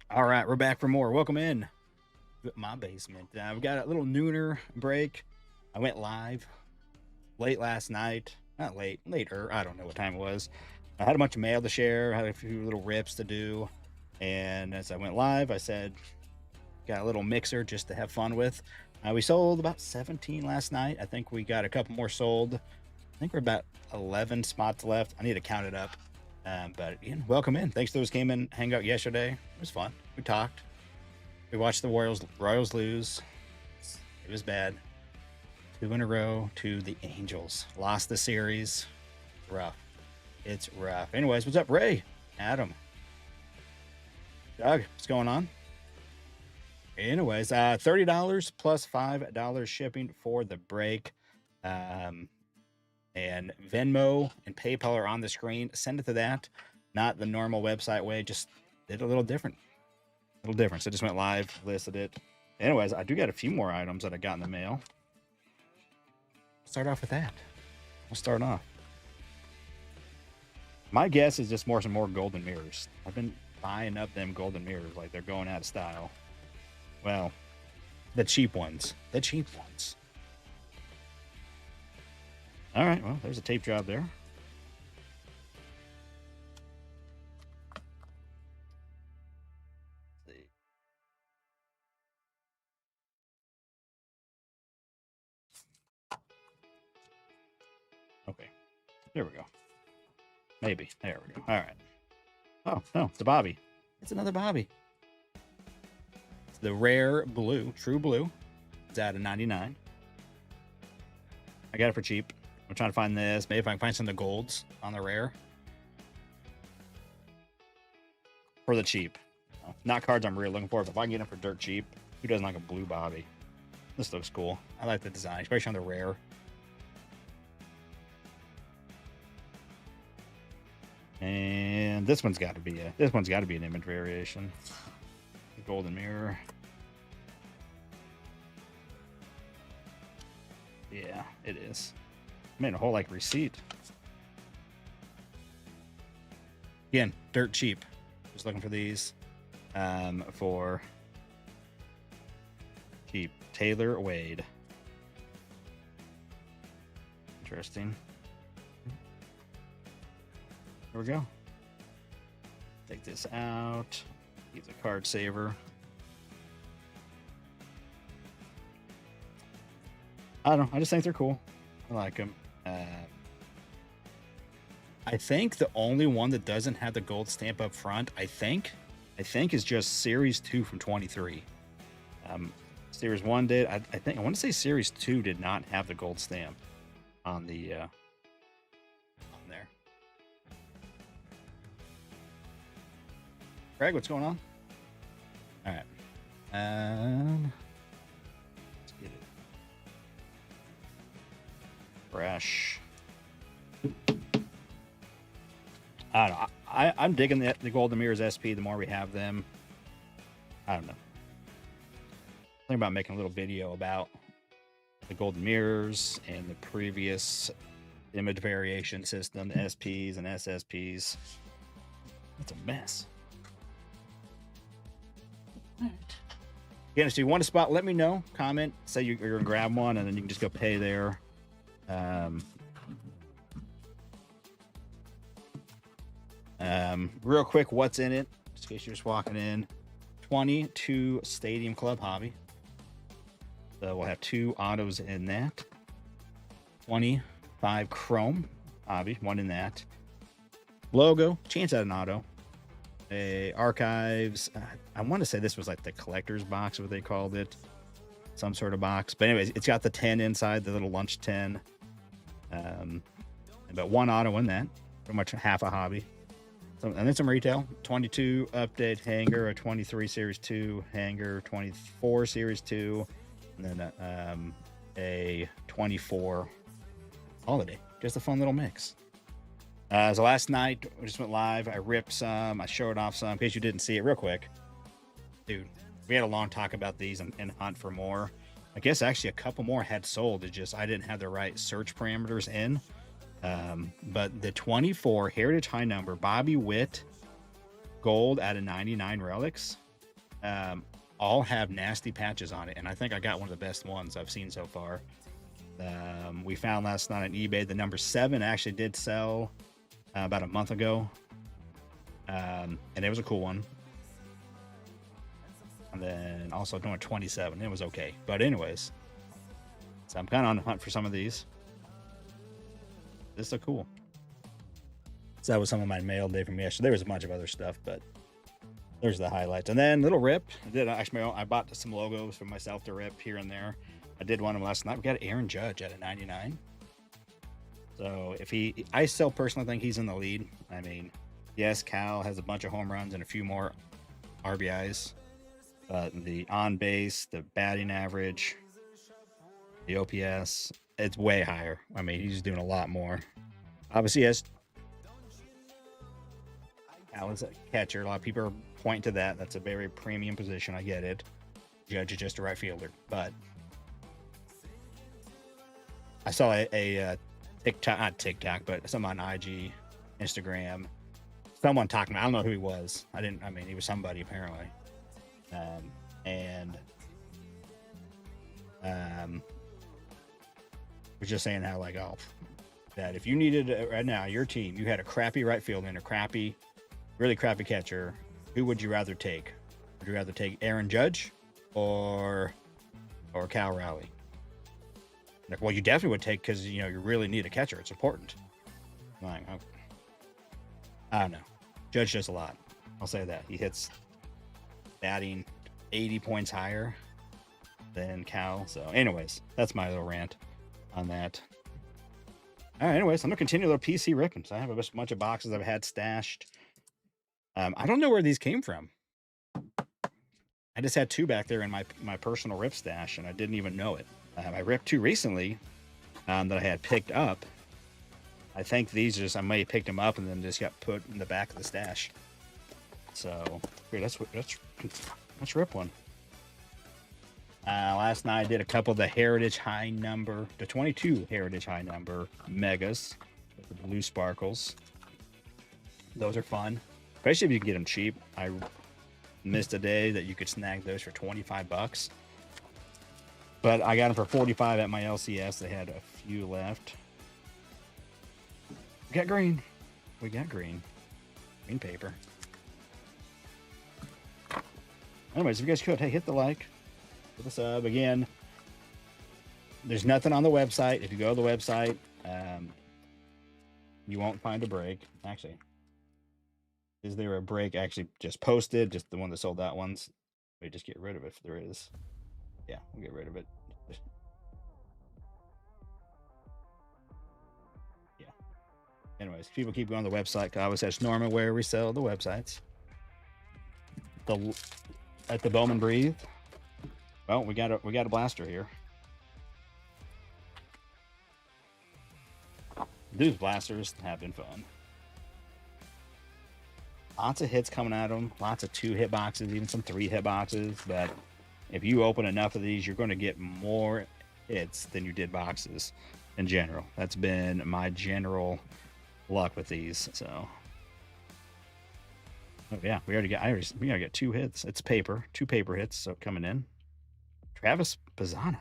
All right, we're back for more. Welcome in to my basement. We got a little nooner break. I went live late last night. Not late, later. I don't know what time it was. I had a bunch of mail to share. I had a few little rips to do. And as I went live, I said, got a little mixer just to have fun with. We sold about 17 last night. I think we got a couple more sold. I think we're about 11 spots left. I need to count it up. But again, welcome in. Thanks to those came in, hang out yesterday. It was fun. We talked. We watched the Royals lose. It was bad. 2 in a row to the Angels. Lost the series. Rough. It's rough. Anyways, what's up, Ray? Adam. Doug, what's going on? Anyways, $30 plus $5 shipping for the break. And Venmo and PayPal are on the screen. Send it to that. Not the normal website way. Just did a little different. So just went live, listed it. Anyways, I do got a few more items that I got in the mail. Start off with that. We'll start off. My guess is just some more golden mirrors. I've been buying up them golden mirrors like they're going out of style. Well, the cheap ones. All right, well, there's a tape job there. Okay, there we go. Maybe. There we go. All right. Oh, no, it's a Bobby. It's another Bobby. It's the rare blue, true blue. It's out of 99. I got it for cheap. I'm trying to find this. Maybe if I can find some of the golds on the rare. For the cheap. Not cards I'm really looking for, but if I can get them for dirt cheap, who doesn't like a blue Bobby? This looks cool. I like the design, especially on the rare. And this one's got to be an image variation. The golden mirror. Yeah, it is. Made a whole like receipt. Again, dirt cheap. Just looking for these. For cheap. Taylor Wade. Interesting. Here we go. Take this out. Use a card saver. I don't know. I just think they're cool. I like them. I think the only one that doesn't have the gold stamp up front, I think is just Series 2 from 23. Series 1 did. I want to say Series 2 did not have the gold stamp on the on there. Craig, what's going on? All right. Let's get it fresh. I don't know. I'm digging the golden mirrors SP. The more we have them, I don't know. Think about making a little video about the golden mirrors and the previous image variation system, the SPs and SSPs. It's a mess. All right. Again, if you want a spot, let me know. Comment, say you're gonna grab one, and then you can just go pay there. Real quick, what's in it? Just in case you're just walking in. 22 Stadium Club Hobby. So we'll have 2 autos in that. 25 Chrome Hobby, 1 in that. Logo, chance at an auto. A Archives. I want to say this was like the collector's box, what they called it. Some sort of box. But anyways, it's got the 10 inside, the little lunch 10. But 1 auto in that. Pretty much half a hobby. And then some retail. 22 update hanger, a 23 Series 2 hanger, 24 Series 2, and then a 24 holiday. Just a fun little mix. So last night, we just went live. I ripped some. I showed off some. In case you didn't see it, real quick. Dude, we had a long talk about these and hunt for more. I guess actually a couple more had sold. It's just I didn't have the right search parameters in. But the 24 Heritage High Number Bobby Witt Gold out of 99 relics. all have nasty patches on it, and I think I got one of the best ones I've seen so far. We found last night on eBay the number 7 actually did sell about a month ago, and it was a cool one. And then also number 27, it was okay. But anyways, so I'm kind of on the hunt for some of these. This is cool. So that was some of my mail day from yesterday. There was a bunch of other stuff, but there's the highlights. And then little rip. I bought some logos for myself to rip here and there. I did one of them last night. We got Aaron Judge at a 99. So I still personally think he's in the lead. I mean, yes, Cal has a bunch of home runs and a few more RBIs, but the on base, the batting average, the OPS, it's way higher. I mean, he's doing a lot more. Obviously, yes, Cal is a catcher. A lot of people are pointing to that. That's a very premium position. I get it. Judge is just a right fielder, but I saw a TikTok, not TikTok, but some on IG, Instagram, someone talking. I don't know who he was. I mean, he was somebody apparently, and was just saying how that if you needed right now your team, you had a crappy right fielder and a really crappy catcher, who would you rather take? Would you rather take Aaron Judge or Cal Raleigh? Like, well, you definitely would take because you really need a catcher. It's important. I'm like, okay. I don't know. Judge does a lot. I'll say that he hits batting 80 points higher than Cal. So, anyways, that's my little rant on that. All right. Anyways, I'm gonna continue the PC ripping. So I have a bunch of boxes I've had stashed. I don't know where these came from. I just had 2 back there in my personal rip stash, and I didn't even know it. I ripped 2 recently that I had picked up. I think I may have picked them up and then just got put in the back of the stash. So here, let's rip one. Last night I did a couple of the Heritage High Number, the 22 Heritage High Number Megas, with the blue sparkles. Those are fun, especially if you can get them cheap. I missed a day that you could snag those for $25. But I got them for 45 at my LCS. They had a few left. We got green. Green paper. Anyways, if you guys could, hey, hit the like, hit the sub. Again, there's nothing on the website. If you go to the website, you won't find a break. Actually, is there a break actually just posted? Just the one that sold out ones? We just get rid of it if there is. Yeah, we'll get rid of it. Yeah. Anyways, people keep going to the website. I always ask Norman where we sell the websites. At the Bowman Breathe. Well, we got a blaster here. These blasters have been fun. Lots of hits coming at them. Lots of 2 hit boxes, even some 3 hit boxes. But if you open enough of these, you're going to get more hits than you did boxes in general. That's been my general luck with these. So, oh yeah, we already got 2 hits. It's paper, 2 paper hits. So coming in, Travis Pizzana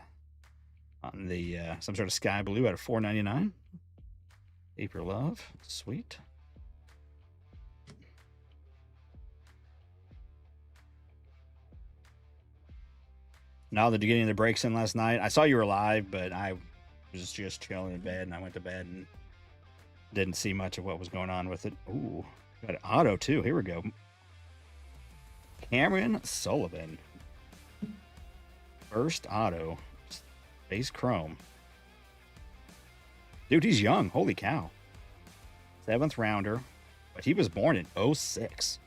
on the some sort of sky blue out of $4.99. April Love, sweet. Now that you're getting the breaks in last night, I saw you were live, but I was just chilling in bed, and I went to bed and didn't see much of what was going on with it. Ooh, got an auto too. Here we go. Cameron Sullivan. First auto. Base chrome. Dude, he's young. Holy cow. 7th rounder. But he was born in 06.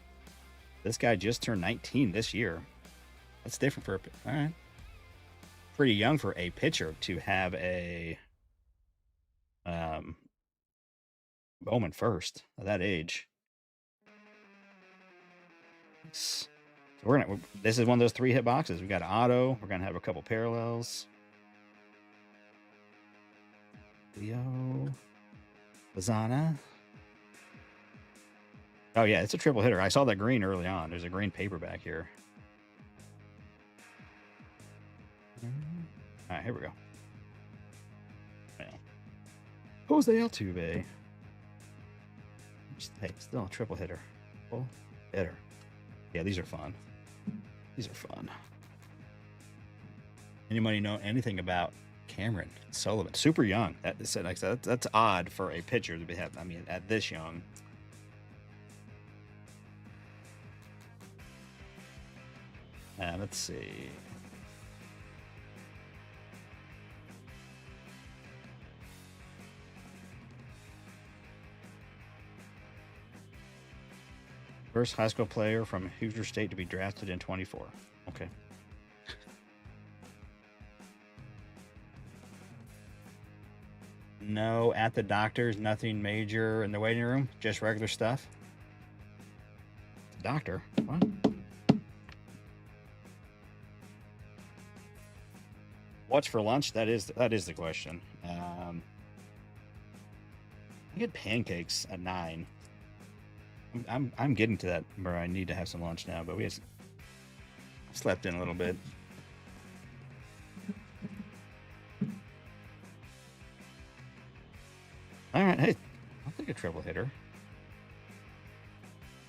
This guy just turned 19 this year. That's different for all right. Pretty young for a pitcher to have a Bowman first at that age. So this is one of those 3 hit boxes. We got an auto. We're gonna have a couple parallels. Leo Lozana. Oh yeah, it's a triple hitter. I saw that green early on. There's a green paperback here. All right, here we go. Jose Altuve. Hey, still a triple hitter. Triple hitter. Yeah, these are fun. These are fun. Anybody know anything about Cameron Sullivan? Super young. That's odd for a pitcher to be having. I mean, at this young. Let's see. First high school player from Hoosier State to be drafted in 24. Okay. No, at the doctor's, nothing major in the waiting room, just regular stuff. Doctor? What? What's for lunch? That is the question. I get pancakes at 9. I'm getting to that where I need to have some lunch now, but we just slept in a little bit. All right, hey, I'll take a triple hitter.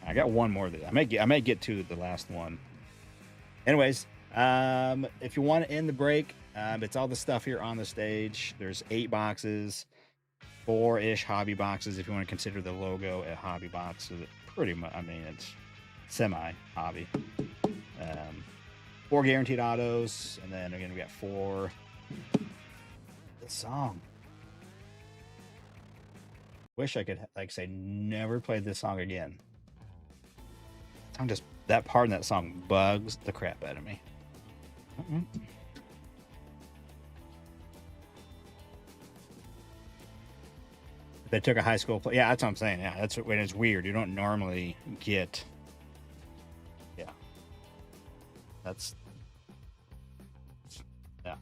I got one more. I may get to the last one. Anyways, if you want to end the break, it's all the stuff here on the stage. There's 8 boxes, 4-ish hobby boxes. If you want to consider the logo a hobby box, pretty much. I mean, it's semi-hobby. 4 guaranteed autos, and then again we got 4. This song. Wish I could say never play this song again. That part in that song bugs the crap out of me. They took a high school play. Yeah, that's what I'm saying. Yeah, that's when it's weird. You don't normally get. Yeah. That's. Yeah.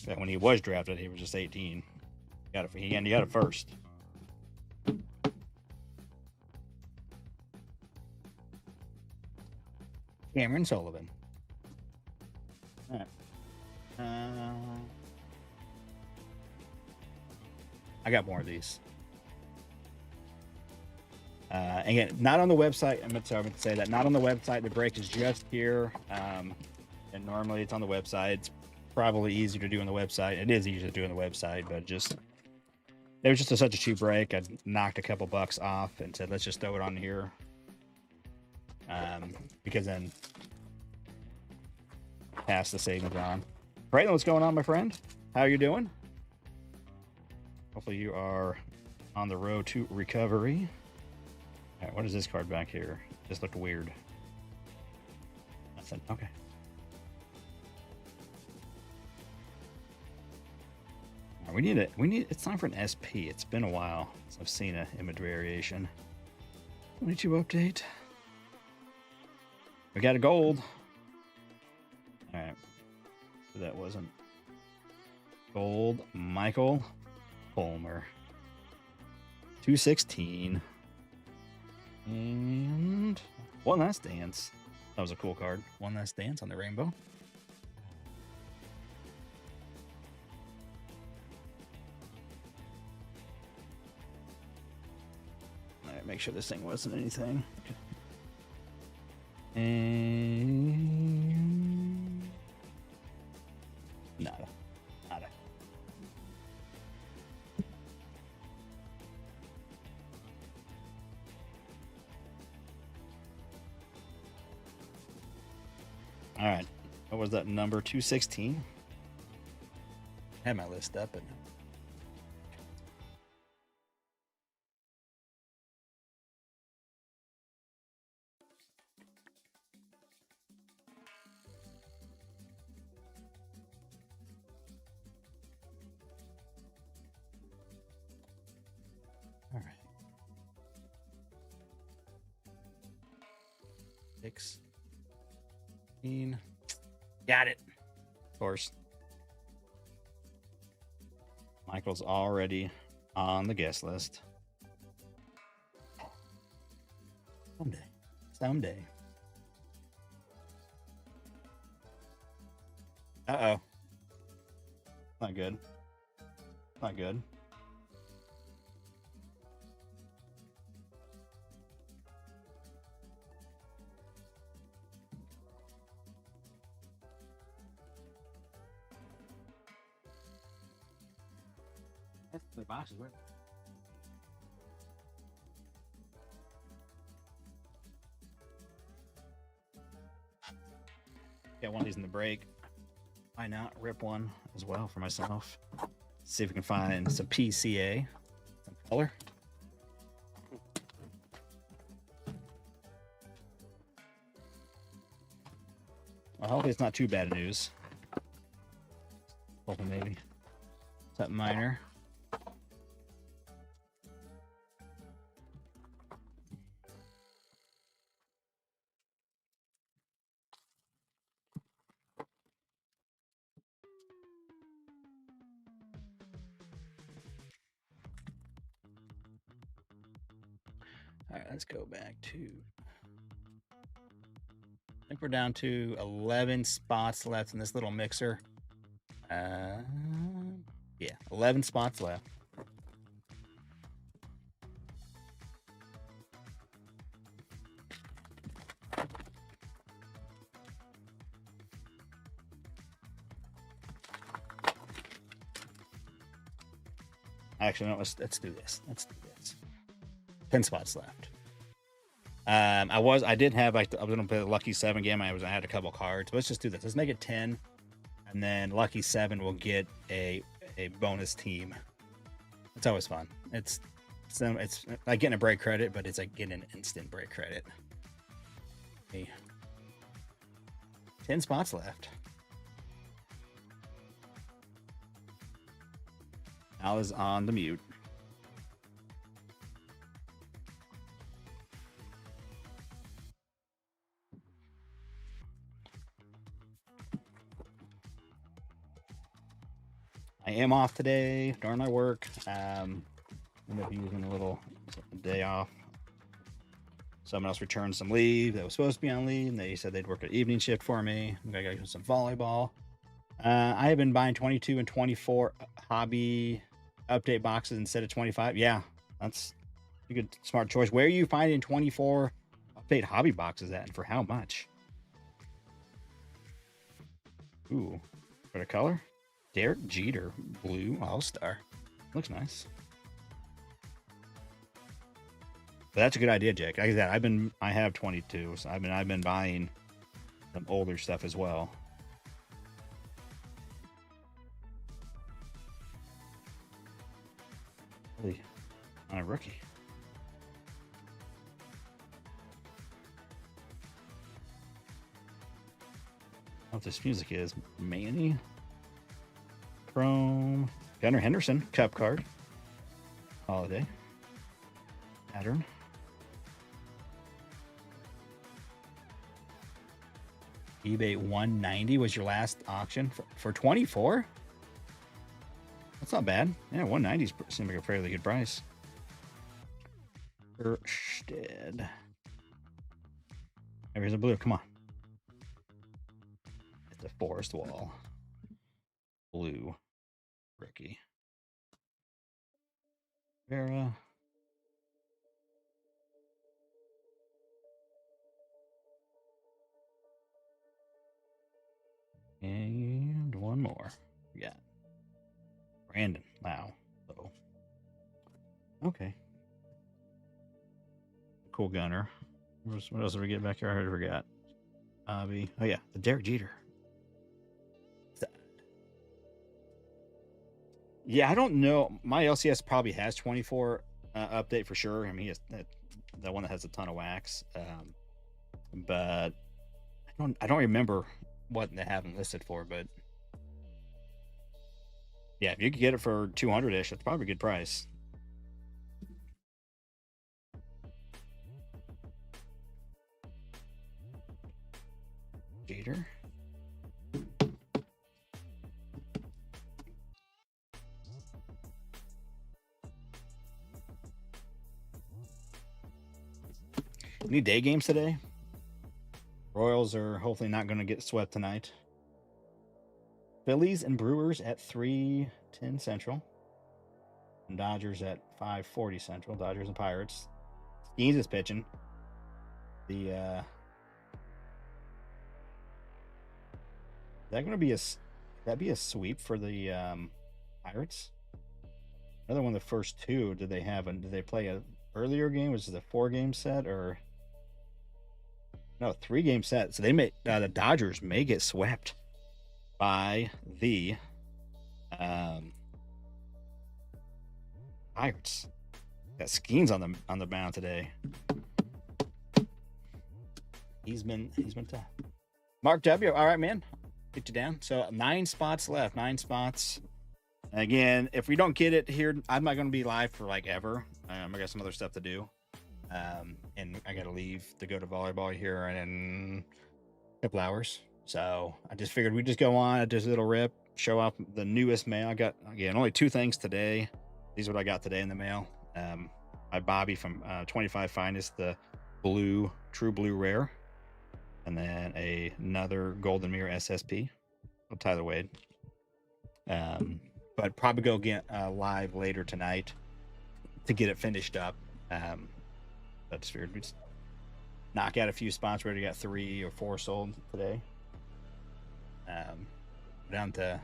But when he was drafted, he was just 18. He got it first. Cameron Sullivan. All right. I got more of these. Again, not on the website. I'm going to say that not on the website. The break is just here. And normally it's on the website. It's probably easier to do on the website. It is easier to do on the website, but it was just such a cheap break. I knocked a couple bucks off and said, let's just throw it on here. Because then pass the savings on. Right, what's going on, my friend? How are you doing? Hopefully you are on the road to recovery. All right, what is this card back here? This looked weird. Nothing. Okay. Right, we need it's time for an SP. It's been a while since I've seen an image variation. 22 update. We got a gold. All right. That wasn't gold. Michael Fulmer. 216. And One Last Dance. That was a cool card. One Last Dance on the rainbow. All right, make sure this thing wasn't anything. And nada. All right, what was that number? 216. I had my list up, but all right. 16. Got it. Of course. Michael's already on the guest list. Someday. Uh-oh. Not good. Not good. That's the boxes. Got one of these in the break. Why not rip one as well for myself? See if we can find some PCA, some color. Well, hopefully it's not too bad news. Hoping maybe something minor. All right, let's go back to. I think we're down to 11 spots left in this little mixer. Yeah, 11 spots left. Actually, no, let's do this. Let's do this. 10 spots left. I did have like I was gonna play the Lucky 7 game. I had a couple cards. But let's just do this. Let's make it 10, and then Lucky 7 will get a bonus team. It's always fun. It's like getting a break credit, but it's like getting an instant break credit. Okay. 10 spots left. Al is on the mute. I am off today during my work. End up using a little day off. Someone else returned some leave that was supposed to be on leave, and they said they'd work an evening shift for me. I got to do some volleyball. I have been buying 22 and 24 hobby update boxes instead of 25. Yeah, that's a good smart choice. Where are you finding 24 update hobby boxes at, and for how much? Ooh, for the color? Derek Jeter blue all-star. Looks nice. But that's a good idea, Jake. Like I said, I have 22, so I've been buying some older stuff as well. Really, on a rookie. What this music is? Manny, Chrome, Gunnar Henderson cup card, holiday pattern. eBay 190 was your last auction for 24. That's not bad. Yeah, 190 seems like a fairly good price. Erstead. There's a blue. Come on. It's a forest wall. Blue. Ricky. Vera. And one more. We got Brandon Lau. So, okay. Cool Gunner. What else did we get back here? I already forgot. Avi. Oh, yeah. The Derek Jeter. Yeah, I don't know. My LCS probably has 24 update for sure. I mean, he has that one that has a ton of wax. But I don't remember what they have them listed for. But yeah, if you could get it for 200-ish, that's probably a good price. Jeter. Any day games today? Royals are hopefully not going to get swept tonight. Phillies and Brewers at 3:10 Central. And Dodgers at 5:40 Central. Dodgers and Pirates. Skeens is pitching. The is that going to be a sweep for the Pirates? Another one of the first two. Did they have? Did they play a earlier game? Was it a 4-game set or no 3-game set? So they may the Dodgers may get swept by the Pirates. Got Skeens on the mound today. He's been tough. Mark W. All right, man. Get you down. So 9 spots left. 9 spots. Again, if we don't get it here, I'm not going to be live for like ever. I got some other stuff to do. And I got to leave to go to volleyball here in a couple hours. So I just figured we'd just go on, just a little rip, show off the newest mail. I got, again, only 2 things today. These are what I got today in the mail. My Bobby from 25 Finest, the blue, true blue rare. And then another Golden Mirror SSP. Tyler Wade. But probably go get live later tonight to get it finished up. But just figured we'd knock out a few spots. We already got 3 or 4 sold today. Down to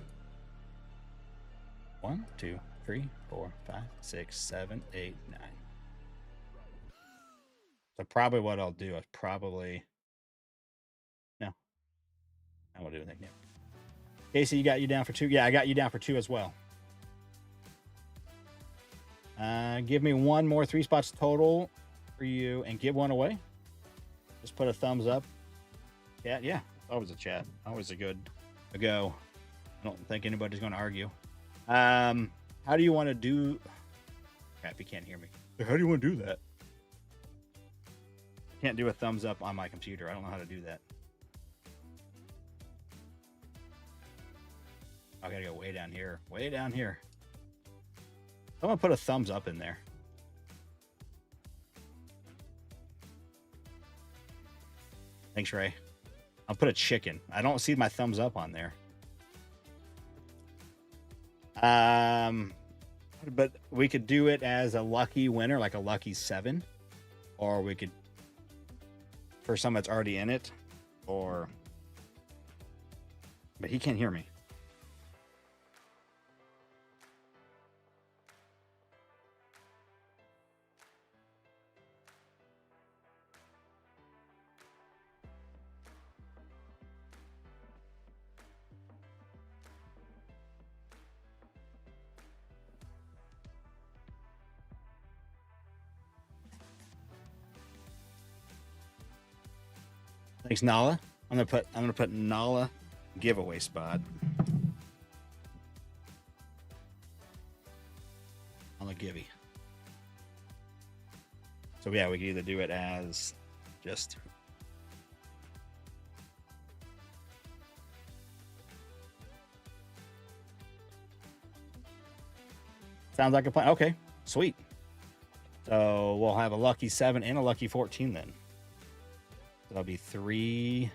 1, 2, 3, 4, 5, 6, 7, 8, 9. So probably what I'll do is I won't do anything new. Casey, you got you down for 2? Yeah, I got you down for 2 as well. Give me 1 more 3 spots total for you and give 1 away. Just put a thumbs up. Chat, yeah, always a chat. Always a go. I don't think anybody's going to argue. How do you want to do? Crap, you can't hear me. How do you want to do that? Can't do a thumbs up on my computer. I don't know how to do that. I gotta go way down here. Way down here. Someone put a thumbs up in there. Thanks, Ray. I'll put a chicken. I don't see my thumbs up on there. But we could do it as a lucky winner, like a lucky 7. Or we could, for someone that's already in it, or, but he can't hear me. Thanks, Nala. I'm gonna put Nala giveaway spot on the givey. So yeah, we can either do it as just sounds like a plan. Okay, sweet. So we'll have a lucky 7 and a lucky 14 then. That'll be 3.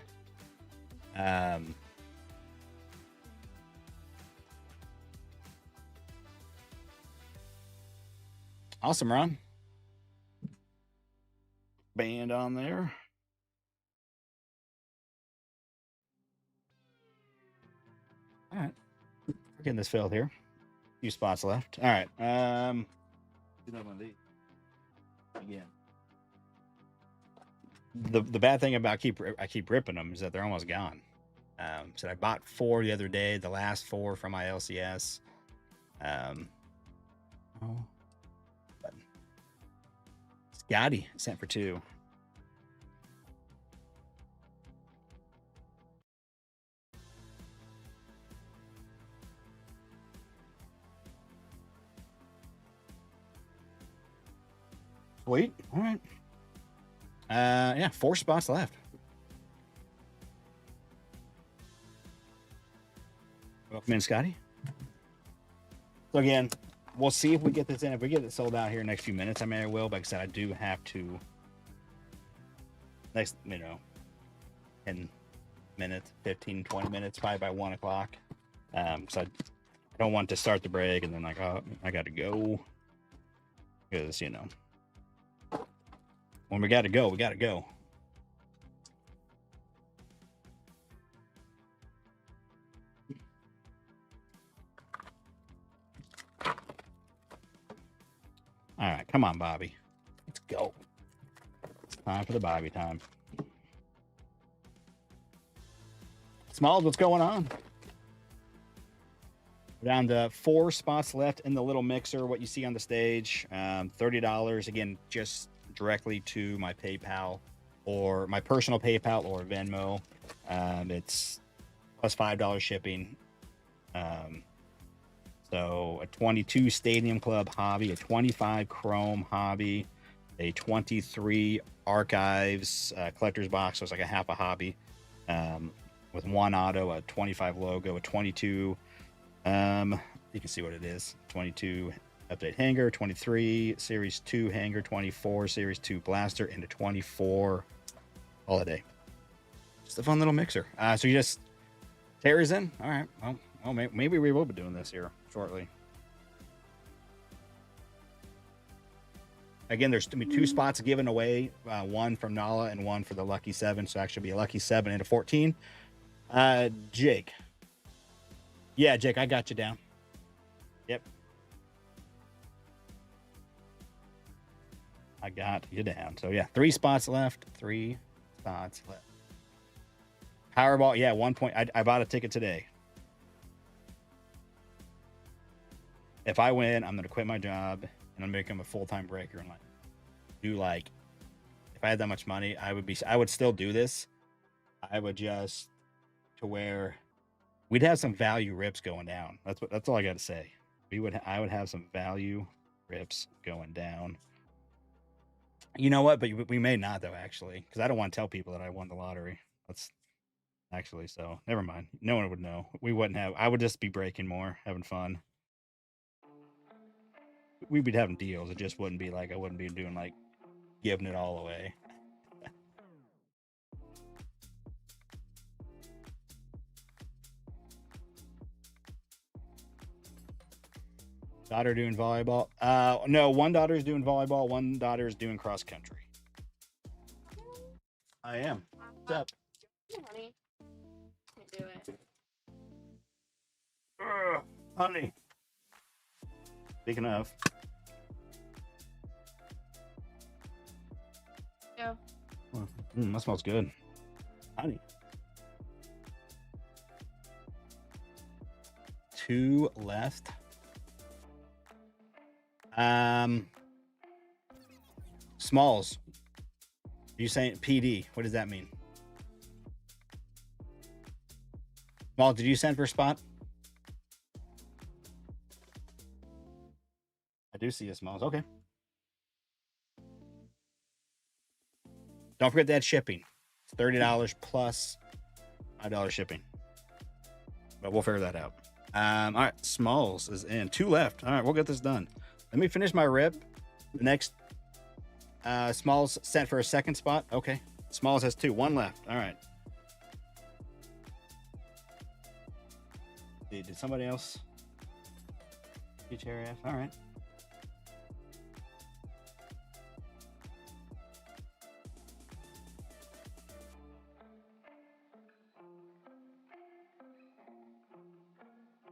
Awesome, Ron. Band on there. All right. We're getting this filled here. A few spots left. All right. Do another one of these. Again. The bad thing about I keep ripping them is that they're almost gone. So I bought 4 the other day, the last 4 from my LCS. Scotty sent for 2. Sweet. All right. Yeah, 4 spots left. Welcome in, Scotty. So again, we'll see if we get this in. If we get it sold out here in the next few minutes, I mean, I will. But like I said, I do have to. Next, 10 minutes, 15, 20 minutes, probably by 1 o'clock. So I don't want to start the break and then like, oh, I got to go. Because, you know, when we got to go, we got to go. All right, come on, Bobby. Let's go. It's time for the Bobby time. Smalls, what's going on? We're down to 4 spots left in the little mixer. What you see on the stage, $30. Again, just directly to my PayPal or my personal PayPal or Venmo. It's plus $5 shipping. So a 22 Stadium Club hobby, a 25 Chrome hobby, a 23 Archives collector's box. So it's like a half a hobby with 1 auto, a 25 logo, a 22. You can see what it is. 22 update hanger, 23 Series 2 hanger, 24 Series 2 blaster, and a 24 holiday. Just a fun little mixer. So you just tears in. All right. Well, maybe we will be doing this here shortly. Again, there's 2 spots given away, 1 from Nala and 1 for the Lucky 7. So actually be a Lucky 7 and a 14. Jake. Yeah, Jake, I got you down. Yep. I got you down. So yeah, 3 spots left. 3 spots left. Powerball, yeah, 1 point. I bought a ticket today. If I win, I'm gonna quit my job and I'm gonna become a full-time breaker and like if I had that much money, I would still do this. I would just to where we'd have some value rips going down. That's all I gotta say. I would have some value rips going down. You know what? But we may not though, actually, because I don't want to tell people that I won the lottery. That's actually so. Never mind. No one would know. We wouldn't have. I would just be breaking more, having fun. We'd be having deals. It just wouldn't be like I wouldn't be doing like giving it all away. Daughter doing volleyball. No, one daughter is doing volleyball. One daughter is doing cross country. I am. What's up? Hey, honey. Can't do it. Honey. Speaking of. Yeah. That smells good. Honey. 2 left. Smalls. Are you saying PD? What does that mean? Smalls, did you send for spot? I do see a Smalls. Okay. Don't forget that shipping. It's $30 plus $5 shipping. But we'll figure that out. All right, Smalls is in. 2 left. All right, we'll get this done. Let me finish my rip. The next Smalls sent for a second spot. Okay. Smalls has 2. 1 left. All right. Did somebody else? HRF. All right.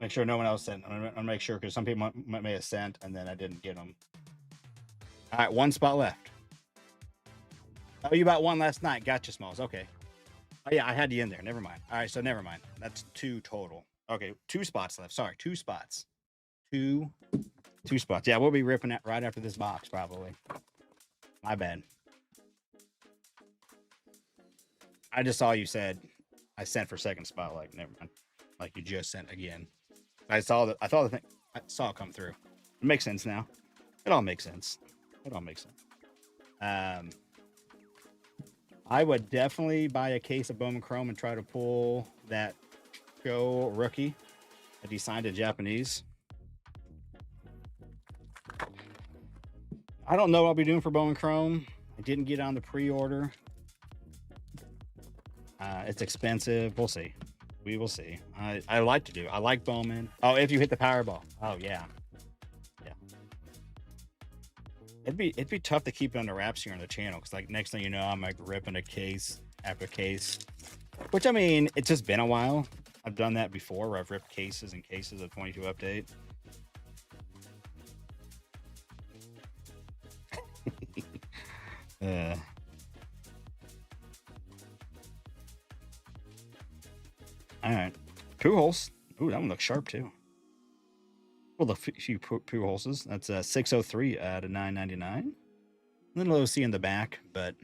Make sure no one else sent. I'm gonna make sure because some people may have sent and then I didn't get them. All right, 1 spot left. Oh, you bought 1 last night. Gotcha, Smalls. Okay. Oh yeah, I had you in there. Never mind. All right, so never mind. That's 2 total. Okay, 2 spots left. Sorry, 2 spots. 2 spots. Yeah, we'll be ripping that right after this box probably. My bad. I just saw you said I sent for second spot. Like never mind. Like you just sent again. I thought the thing. I saw it come through. It makes sense now. It all makes sense. It all makes sense. I would definitely buy a case of Bowman Chrome and try to pull that Go rookie that he signed in Japanese. I don't know what I'll be doing for Bowman Chrome. I didn't get on the pre-order. It's expensive. We'll see. We will see. I like to do. I like Bowman. Oh, if you hit the Powerball. Oh yeah, yeah. It'd be tough to keep it under wraps here on the channel because like next thing you know, I'm like ripping a case after case. Which I mean, it's just been a while. I've done that before where I've ripped cases and cases of 22 update. uh, all right. Pujols. Ooh, that one looks sharp too. Well, the few Pujolses. That's 603 out of 999. Little OC in the back, but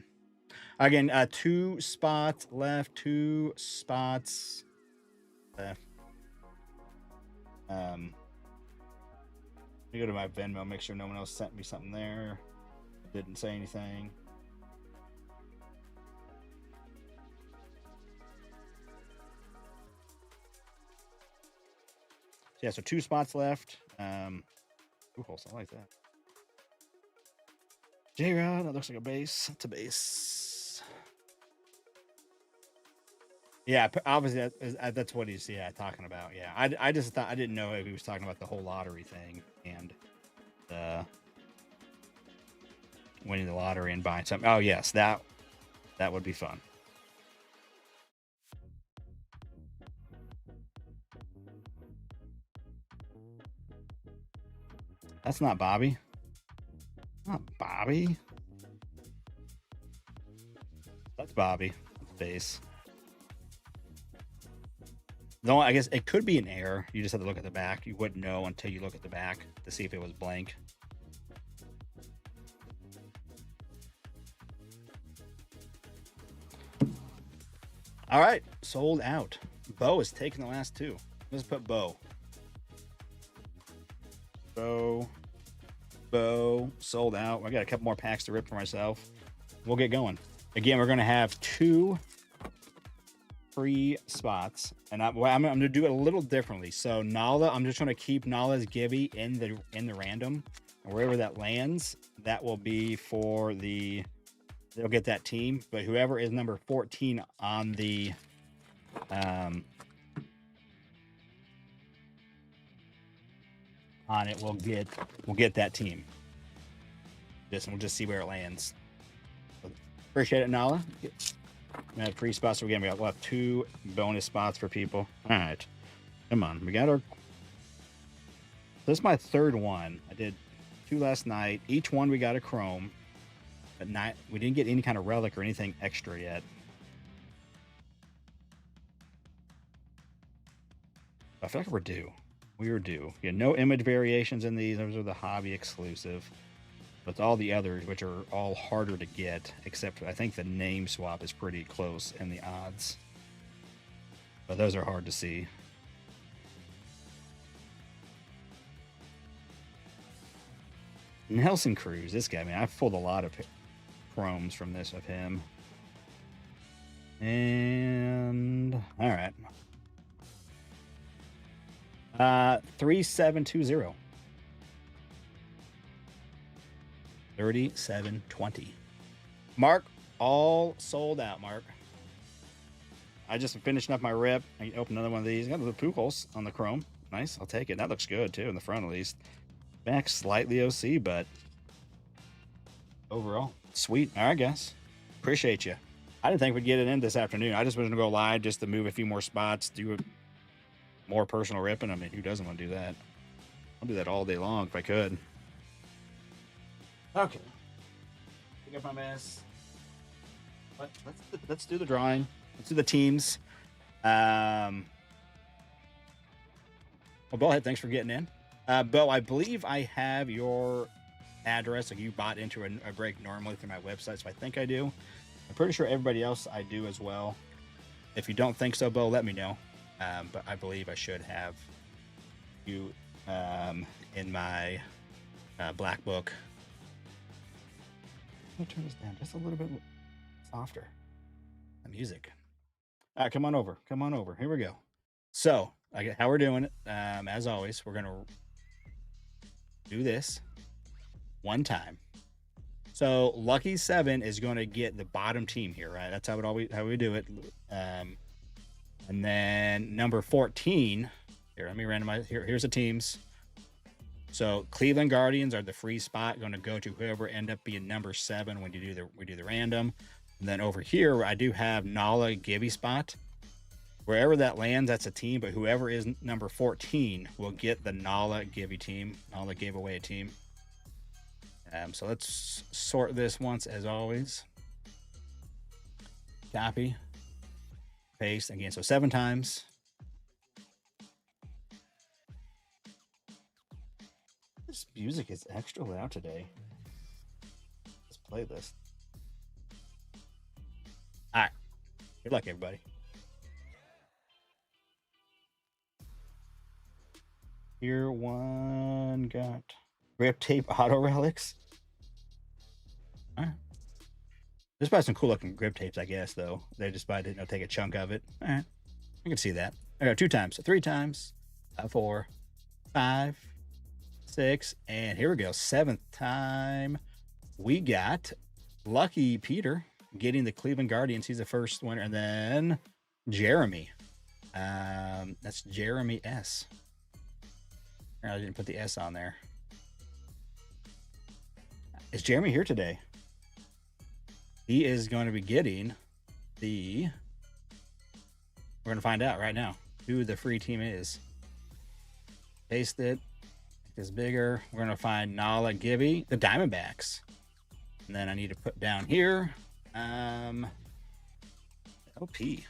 again, 2 spots left. 2 spots left. Let me go to my Venmo, make sure no one else sent me something there. Didn't say anything. Yeah, so 2 spots left. Pujols, I like that. J-Rod, that looks like a base. It's a base. Yeah, obviously that's what he's talking about. Yeah, I just thought I didn't know if he was talking about the whole lottery thing and winning the lottery and buying something. Oh yes, that would be fun. That's not Bobby. Not Bobby. That's Bobby. That's base. No, I guess it could be an error. You just have to look at the back. You wouldn't know until you look at the back to see if it was blank. All right, sold out. Bo is taking the last 2. Let's put Bo. Bo, sold out. I got a couple more packs to rip for myself. We'll get going. Again, we're going to have 2 free spots, and I'm going to do it a little differently. So Nala, I'm just going to keep Nala's Gibby in the random, and wherever that lands, that will be for the. They'll get that team, but whoever is number 14 on the on it will get that team. We'll just see where it lands. Appreciate it, Nala. We have 3 spots again. We'll have 2 bonus spots for people. All right, come on. We got our. This is my 3rd one. I did 2 last night. Each one we got a chrome, but we didn't get any kind of relic or anything extra yet. I feel like we're due. We were due. Yeah, no image variations in these. Those are the hobby exclusive. But all the others, which are all harder to get, except I think the name swap is pretty close in the odds. But those are hard to see. Nelson Cruz, this guy, man, I've pulled a lot of chromes from this of him. And all right. 3720. 3720. Mark, all sold out, Mark. I just finishing up my rip. I can open another one of these. Got the Pujols on the chrome. Nice, I'll take it. That looks good too in the front at least. Back slightly OC, but overall, sweet. All right, guys. Appreciate you. I didn't think we'd get it in this afternoon. I just was going to go live just to move a few more spots, do more personal ripping. I mean, who doesn't want to do that? I'll do that all day long if I could. Okay. Pick up my mess. Let's do the drawing. Let's do the teams. Well, go ahead. Thanks for getting in. Bo, I believe I have your address. Like you bought into a break normally through my website, so I think I do. I'm pretty sure everybody else I do as well. If you don't think so, Bo, let me know. But I believe I should have you in my black book. Let me turn this down just a little bit softer. The music. All right, come on over. Come on over. Here we go. So, how we're doing it, as always, we're going to do this one time. So, Lucky 7 is going to get the bottom team here, right? That's how we do it. And then number 14. Here, let me randomize. Here's the teams. So Cleveland Guardians are the free spot, going to go to whoever end up being number 7 when you do the random. And then over here, I do have Nala Gibby spot. Wherever that lands, that's a team, but whoever is number 14 will get the Nala Gibby team. Nala gave away a team. So let's sort this once as always. Copy. Paste again. So 7 times. This music is extra loud today. Let's play this. All right. Good luck, everybody. Here one got grip tape auto relics. All right. There's probably some cool looking grip tapes, I guess, though. They just probably didn't take a chunk of it. All right. I can see that. I got 2 times, 3 times, 4, 5, 6, and here we go. 7th time. We got Lucky Peter getting the Cleveland Guardians. He's the first winner. And then Jeremy. That's Jeremy S. I didn't put the S on there. Is Jeremy here today? He is going to be getting the... We're going to find out right now who the free team is. Paste it. Make this bigger. We're going to find Nala Gibby, the Diamondbacks. And then I need to put down here LP.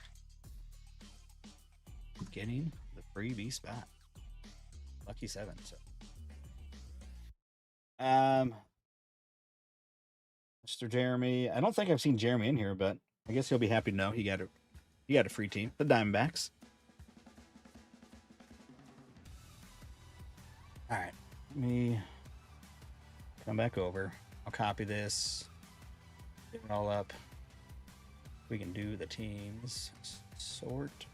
Getting the freebie spot. Lucky 7. So Mr. Jeremy. I don't think I've seen Jeremy in here, but I guess he'll be happy to know he got a free team. The Diamondbacks. All right. Let me come back over. I'll copy this. Get it all up. We can do the teams. Sort.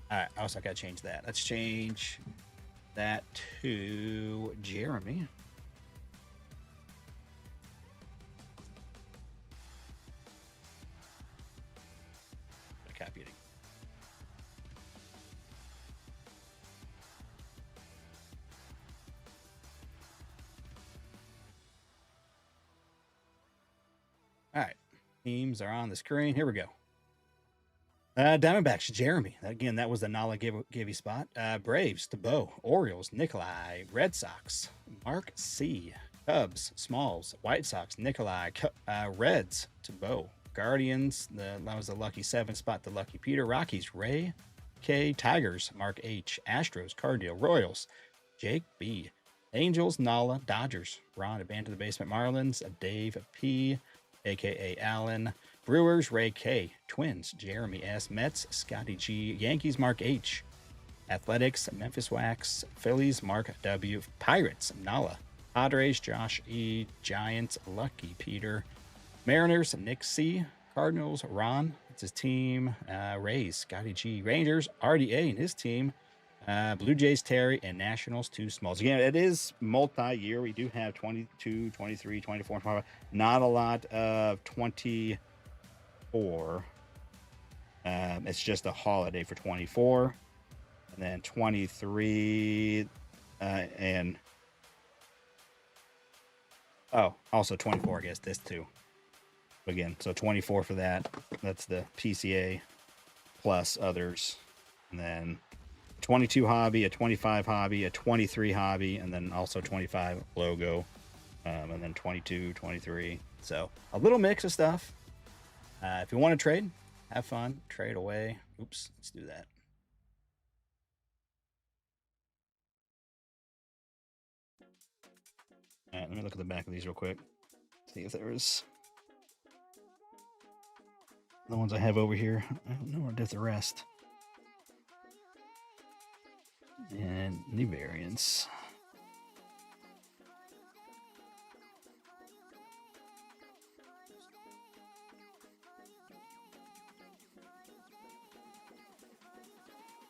All right. Also, I got to change that. Let's change that to Jeremy. Copy it. All right. Teams are on the screen. Here we go. Diamondbacks, Jeremy. Again, that was the Nala Gibby spot. Braves, DeBow. Orioles, Nikolai. Red Sox, Mark C. Cubs, Smalls. White Sox, Nikolai. Reds, DeBow. Guardians, that was the Lucky 7 spot, the Lucky Peter. Rockies, Ray K. Tigers, Mark H. Astros, Cardinal. Royals, Jake B. Angels, Nala. Dodgers, Ron, Abandoned the Basement. Marlins, Dave P. a.k.a. Allen. Brewers, Ray K. Twins, Jeremy S. Mets, Scotty G. Yankees, Mark H. Athletics, Memphis Wax. Phillies, Mark W. Pirates, Nala. Padres, Josh E. Giants, Lucky Peter. Mariners, Nick C. Cardinals, Ron. It's his team. Rays, Scotty G. Rangers, RDA and his team. Blue Jays, Terry, and Nationals, 2 Smalls. Again, it is multi-year. We do have 22, 23, 24, 25. Not a lot of 24. It's just a holiday for 24. And then 23 and... Oh, also 24, I guess, this too. Again, so 24 for that. That's the PCA plus others. And then 22 hobby, a 25 hobby, a 23 hobby, and then also 25 logo. And then 22, 23. So a little mix of stuff. If you want to trade, have fun, trade away. Oops, let's do that. All right, let me look at the back of these real quick. See if there's the ones I have over here. I don't know where did the rest. And the variants.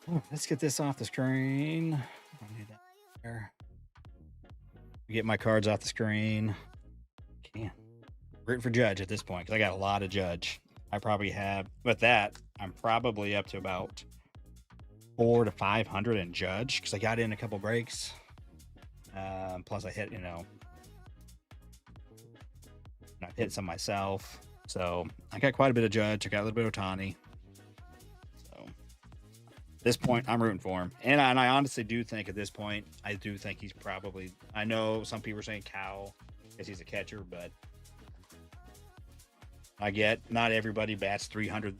Oh, let's get this off the screen. I'll need that there. Get my cards off the screen. Can't. Rooting for Judge at this point because I got a lot of Judge. I probably have, with that, I'm probably up to about 400 to 500 in judge because I got in a couple breaks. Plus, I hit, I hit some myself. So I got quite a bit of judge. I got a little bit of Otani. So at this point, I'm rooting for him. And I honestly do think at this point, I do think he's probably, I know some people are saying Cal because he's a catcher, but I get not everybody bats 300.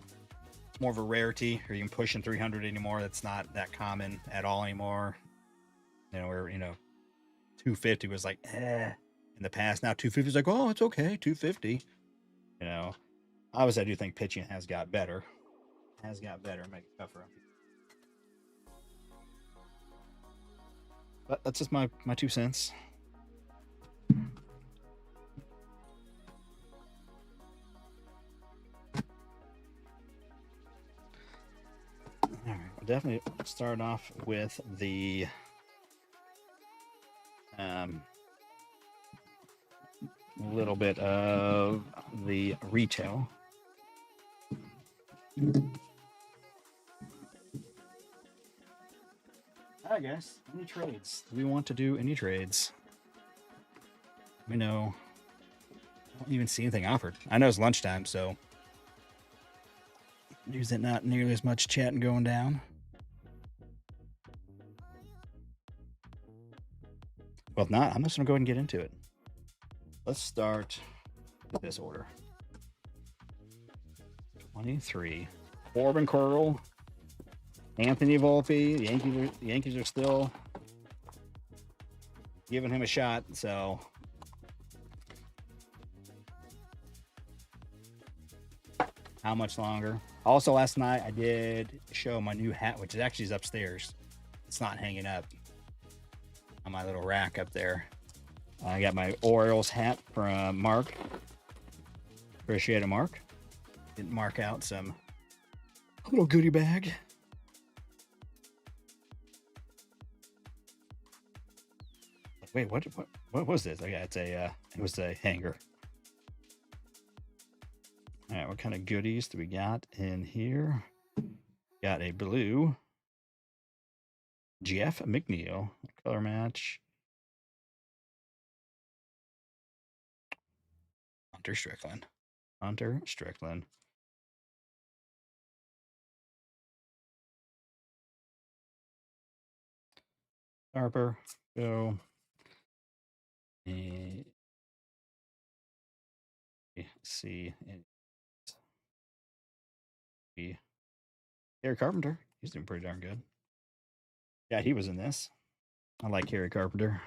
It's more of a rarity, or even pushing 300 anymore. That's not that common at all anymore. Where 250 was like in the past. Now 250 is like, oh, it's okay, 250. Obviously I do think pitching has got better. Make it tougher. But that's just my 2 cents. All right, we'll definitely start off with the little bit of the retail. Hi guys, any trades? Do we want to do any trades? We know. I don't even see anything offered. I know it's lunchtime, so there's not nearly as much chatting going down. Well, if not, I'm just gonna go ahead and get into it. Let's start with this order. 23. Corbin Curl, Anthony Volpe. The Yankees are still giving him a shot. So how much longer? Also, last night I did show my new hat, which is actually upstairs. It's not hanging up on my little rack up there. I got my Orioles hat from Mark. Appreciate it, Mark. Didn't mark out some little goodie bag. Wait, what was this? Oh, yeah, it was a hanger. All right, what kind of goodies do we got in here? Got a blue Jeff McNeil color match. Hunter Strickland. Harper. Go. See. Gary Carpenter. He's doing pretty darn good. Yeah, he was in this. I like Gary Carpenter.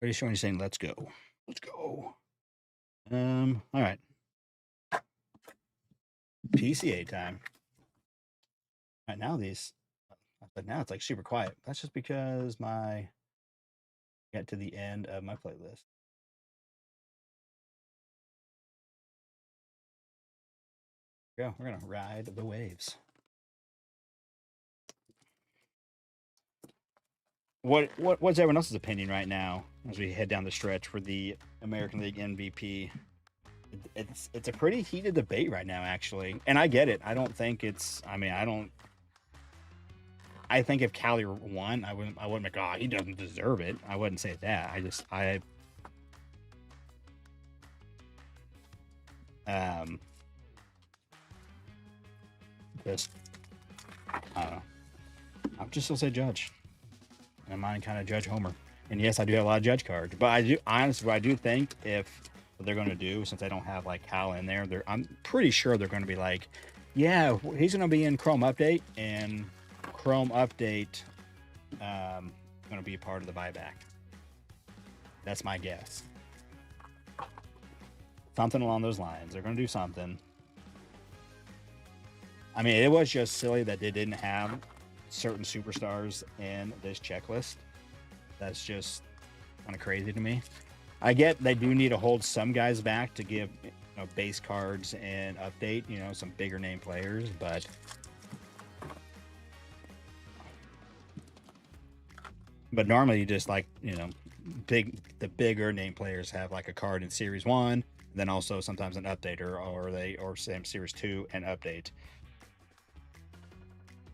Pretty sure he's saying, let's go. Let's go. All right. PCA time. All right, now now it's like super quiet. That's just because I get to the end of my playlist. We're gonna ride the waves. What's everyone else's opinion right now as we head down the stretch for the American League MVP? It's a pretty heated debate right now, actually, and I get it. I don't think it's. I think if Cali won, I wouldn't make. Oh, he doesn't deserve it. I wouldn't say that. I just I don't know. I'm just still say Judge. And mine kind of Judge Homer. And yes, I do have a lot of Judge cards, but I do think if what they're going to do, since I don't have like Cal in there, I'm pretty sure they're going to be like, yeah, he's going to be in Chrome Update, and Chrome Update going to be a part of the buyback. That's my guess. Something along those lines. They're going to do something. I mean, it was just silly that they didn't have certain superstars in this checklist. That's just kind of crazy to me. I get they do need to hold some guys back to give base cards and update, some bigger name players, but normally you just like, the bigger name players have like a card in Series 1, then also sometimes an update or same Series 2 and update.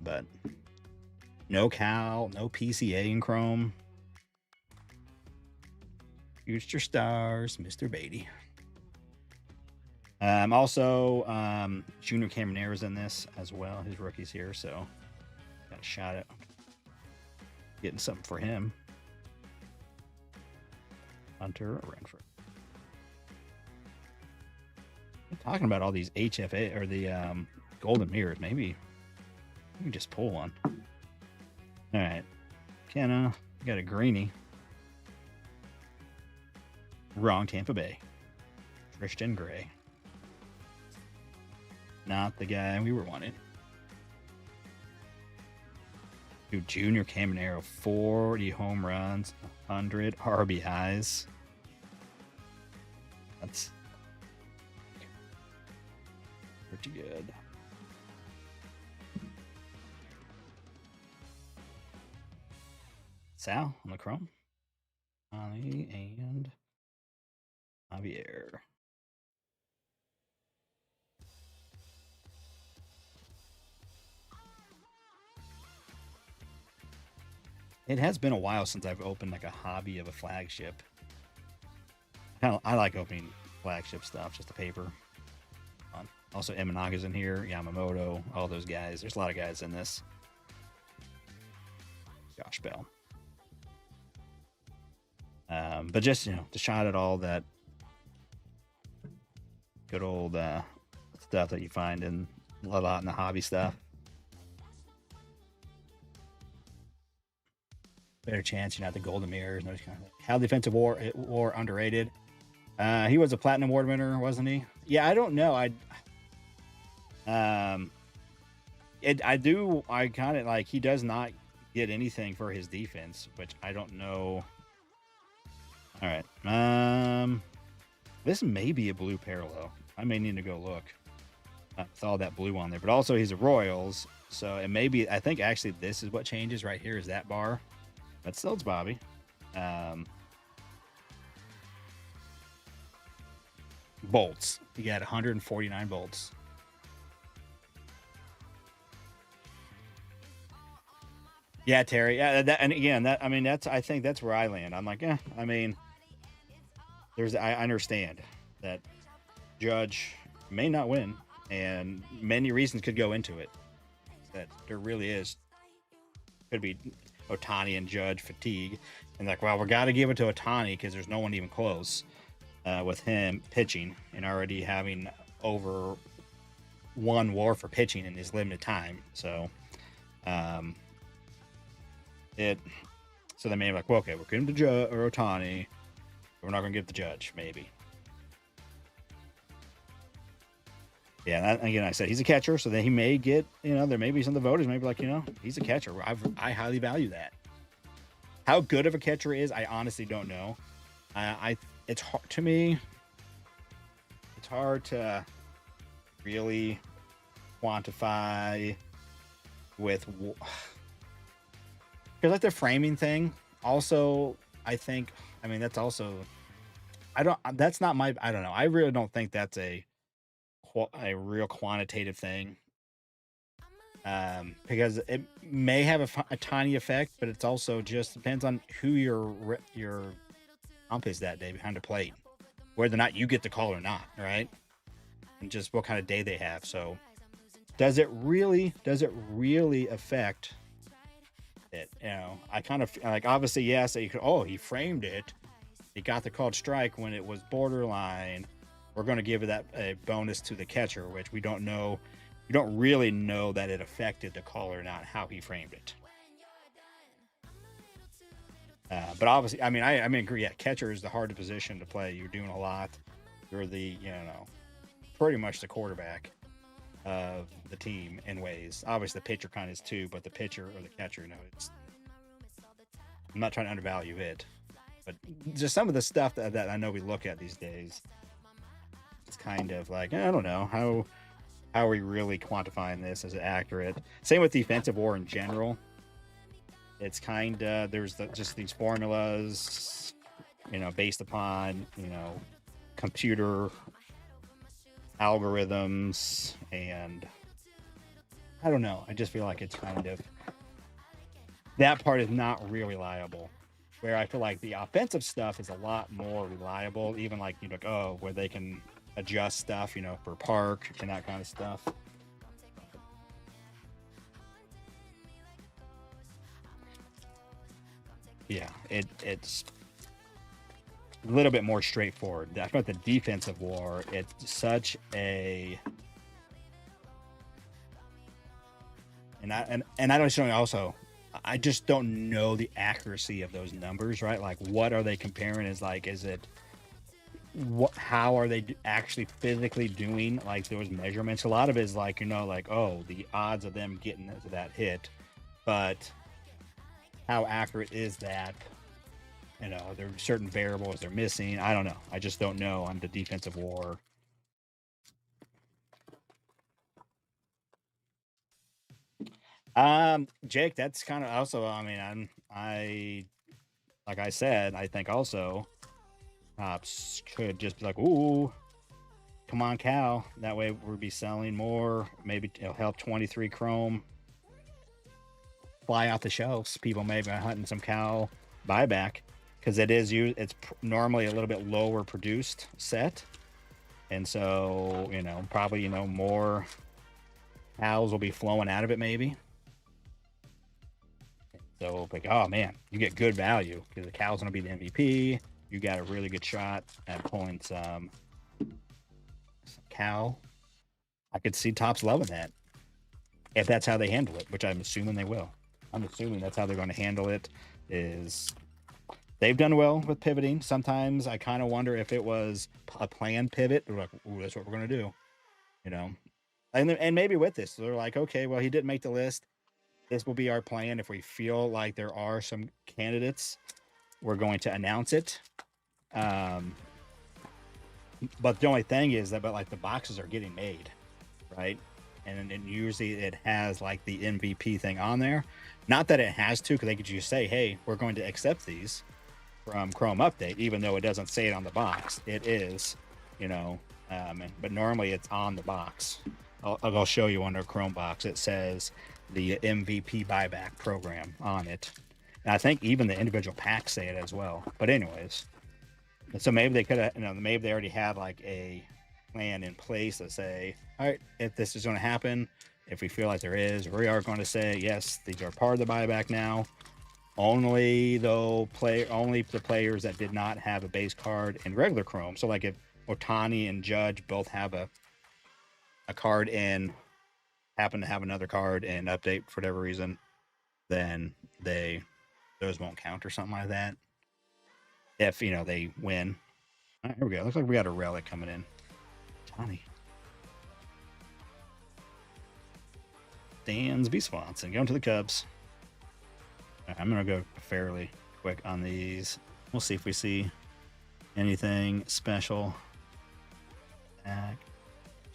But no Cal, no PCA in Chrome. Future stars, Mr. Beatty. Also, Junior Caminera's in this as well. His rookie's here, so got a shot at getting something for him. Hunter Renfrew. I'm talking about all these HFA or the golden mirrors. Maybe we can just pull one. All right, Kenna, got a greenie. Wrong, Tampa Bay. Tristan Gray. Not the guy we were wanting. Dude, Junior Caminero, 40 home runs, 100 RBIs. That's pretty good. Sal on the Chrome. Ali and Javier. It has been a while since I've opened like a hobby of a flagship. I like opening flagship stuff, just the paper. Also, Emanaga's in here, Yamamoto, all those guys. There's a lot of guys in this. Josh Bell. But just, to shot at all that good old stuff that you find in a lot in the hobby stuff. Better chance, the golden mirrors. Kind of how defensive war underrated. He was a platinum award winner, wasn't he? Yeah, I don't know. I kind of like he does not get anything for his defense, which I don't know. All right. This may be a blue parallel. I may need to go look. With all that blue on there, but also he's a Royals, so it may be. I think actually this is what changes right here is that bar. But still, it's Bobby. Bolts. He got 149 bolts. Yeah, Terry. Yeah, and again, I think that's where I land. I'm like, I understand that Judge may not win, and many reasons could go into it. That there really is. Could be Ohtani and Judge fatigue, and like, well, we got to give it to Ohtani because there's no one even close with him pitching and already having over one WAR for pitching in his limited time. So, so they may be like, well, okay, we're giving to Judge or Ohtani, but we're not going to give the Judge, maybe. Yeah, again, I said he's a catcher, so then he may get, there may be some of the voters may be like, he's a catcher. I highly value that. How good of a catcher is, I honestly don't know. It's hard to me. It's hard to really quantify with, because like the framing thing. Also, I think, that's also, that's not my, I don't know. I really don't think that's a real quantitative thing, because it may have a tiny effect, but it's also just depends on who your ump is that day behind the plate, whether or not you get the call or not, right? And just what kind of day they have. So does it really affect it? I kind of like, obviously, yes, you could, he framed it, he got the called strike when it was borderline. We're going to give that a bonus to the catcher, which we don't know. We don't really know that it affected the call or not, how he framed it. But obviously, I agree. Yeah, catcher is the hardest position to play. You're doing a lot. You're the, pretty much the quarterback of the team in ways. Obviously, the pitcher kind of is too, but the pitcher or the catcher, I'm not trying to undervalue it, but just some of the stuff that I know we look at these days. it's kind of like, I don't know how are we really quantifying this as accurate. Same with defensive war in general. It's kind of there's just these formulas, based upon computer algorithms, and I don't know. I just feel like it's kind of that part is not real reliable. Where I feel like the offensive stuff is a lot more reliable, even like where they can adjust stuff, for park and that kind of stuff. Yeah, it's a little bit more straightforward. I thought the defensive war, it's such a and I don't know also I just don't know the accuracy of those numbers, right? Like what are they comparing? Is it how are they actually physically doing like those measurements? A lot of it is like like the odds of them getting to that hit, but how accurate is that? There are certain variables they're missing. I don't know. I just don't know on the defensive war. Jake, that's kind of also. I mean, I like I said, I think also cops could just be like, "Ooh, come on, Cal." That way, we'll be selling more. Maybe it'll help 23 Chrome fly off the shelves. People may be hunting some Cal buyback because it's normally a little bit lower produced set, and so probably more cows will be flowing out of it maybe. So like, oh man, you get good value because the cow's gonna be the MVP. You got a really good shot at pulling some cow. I could see Tops loving that if that's how they handle it, which I'm assuming they will. I'm assuming that's how they're going to handle it. Is they've done well with pivoting. Sometimes I kind of wonder if it was a planned pivot. They're like, "Ooh, that's what we're going to do," you know. And maybe with this, they're like, "Okay, well, he didn't make the list. This will be our plan. If we feel like there are some candidates, we're going to announce it." Um, but the only thing is that, but like the boxes are getting made, right? And then usually it has like the MVP thing on there. Not that it has to, because they could just say, "Hey, we're going to accept these from Chrome Update," even though it doesn't say it on the box. It is, you know. But normally it's on the box. I'll show you under Chrome box. It says the MVP buyback program on it. And I think even the individual packs say it as well. But anyways, so maybe they could have, maybe they already had like a plan in place to say, all right, if this is going to happen, if we feel like there is, we are going to say, yes, these are part of the buyback now. Only only the players that did not have a base card in regular Chrome. So like if Otani and Judge both have a card in, happen to have another card in update for whatever reason, then those won't count or something like that. If they win. All right, here we go. Looks like we got a relic coming in. Johnny. Dan's V Swanson going to the Cubs. Right, I'm gonna go fairly quick on these. We'll see if we see anything special. Back,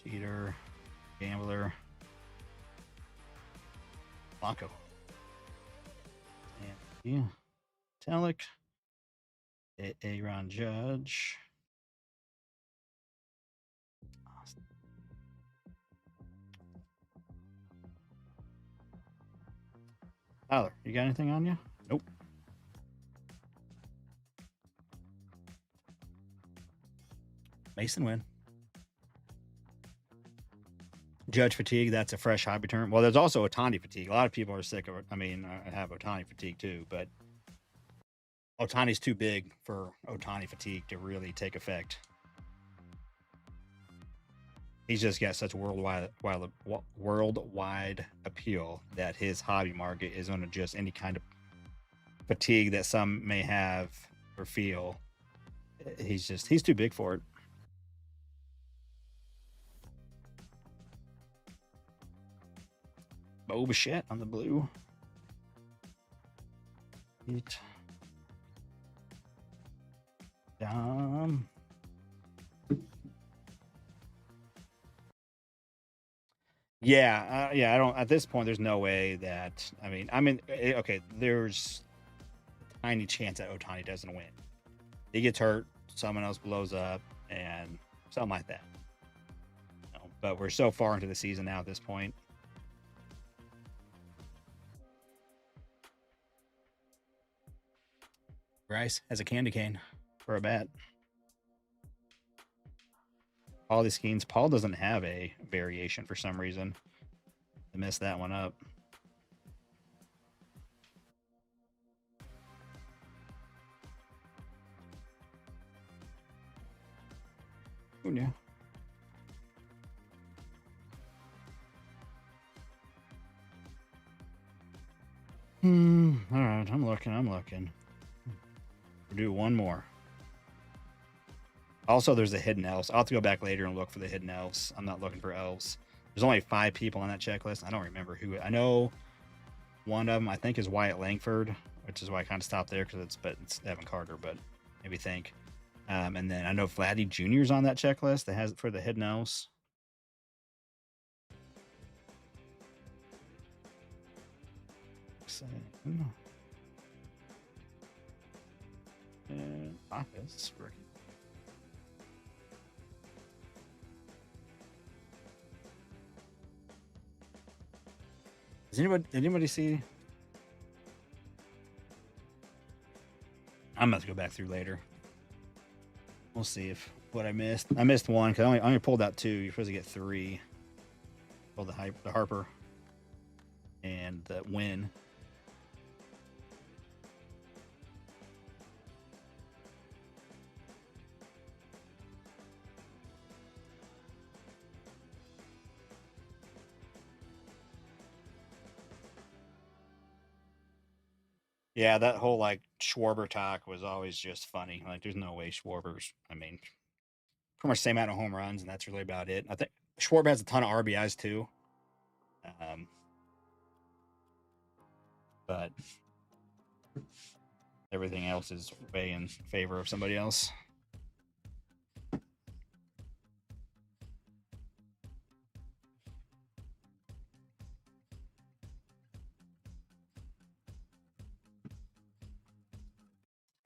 cheater, gambler, Blanco, and Telic, Aaron Judge. Tyler, you got anything on you? Nope. Mason win. Judge fatigue, that's a fresh hobby term. Well, there's also Otani fatigue. A lot of people are sick of it. I mean, I have Otani fatigue too, but Otani's too big for Otani fatigue to really take effect. He's just got such worldwide appeal that his hobby market is going to just any kind of fatigue that some may have or feel. He's too big for it. Oh shit on the blue. Eat. Yeah, I don't. At this point, there's no way that. Okay. There's a tiny chance that Otani doesn't win. He gets hurt, someone else blows up, and something like that. But we're so far into the season now at this point. Bryce has a candy cane for a bat. All these skeins. Paul doesn't have a variation for some reason. I messed that one up. Who knew? All right, I'm looking. We'll do one more. Also, there's the hidden elves. I'll have to go back later and look for the hidden elves. I'm not looking for elves. There's only 5 people on that checklist. I don't remember who. I know one of them, I think, is Wyatt Langford, which is why I kind of stopped there because it's Evan Carter, but maybe think. And then I know Vladdy Jr. is on that checklist that has it for the hidden elves. And office working. Did anybody see? I'm about to go back through later. We'll see if what I missed. I missed one because I only pulled out 2. You're supposed to get 3. Pulled the Harper and the Win. Yeah, that whole like Schwarber talk was always just funny. Like, there's no way Schwarber's. Pretty much same amount of home runs, and that's really about it. I think Schwarber has a ton of RBIs too. But everything else is way in favor of somebody else.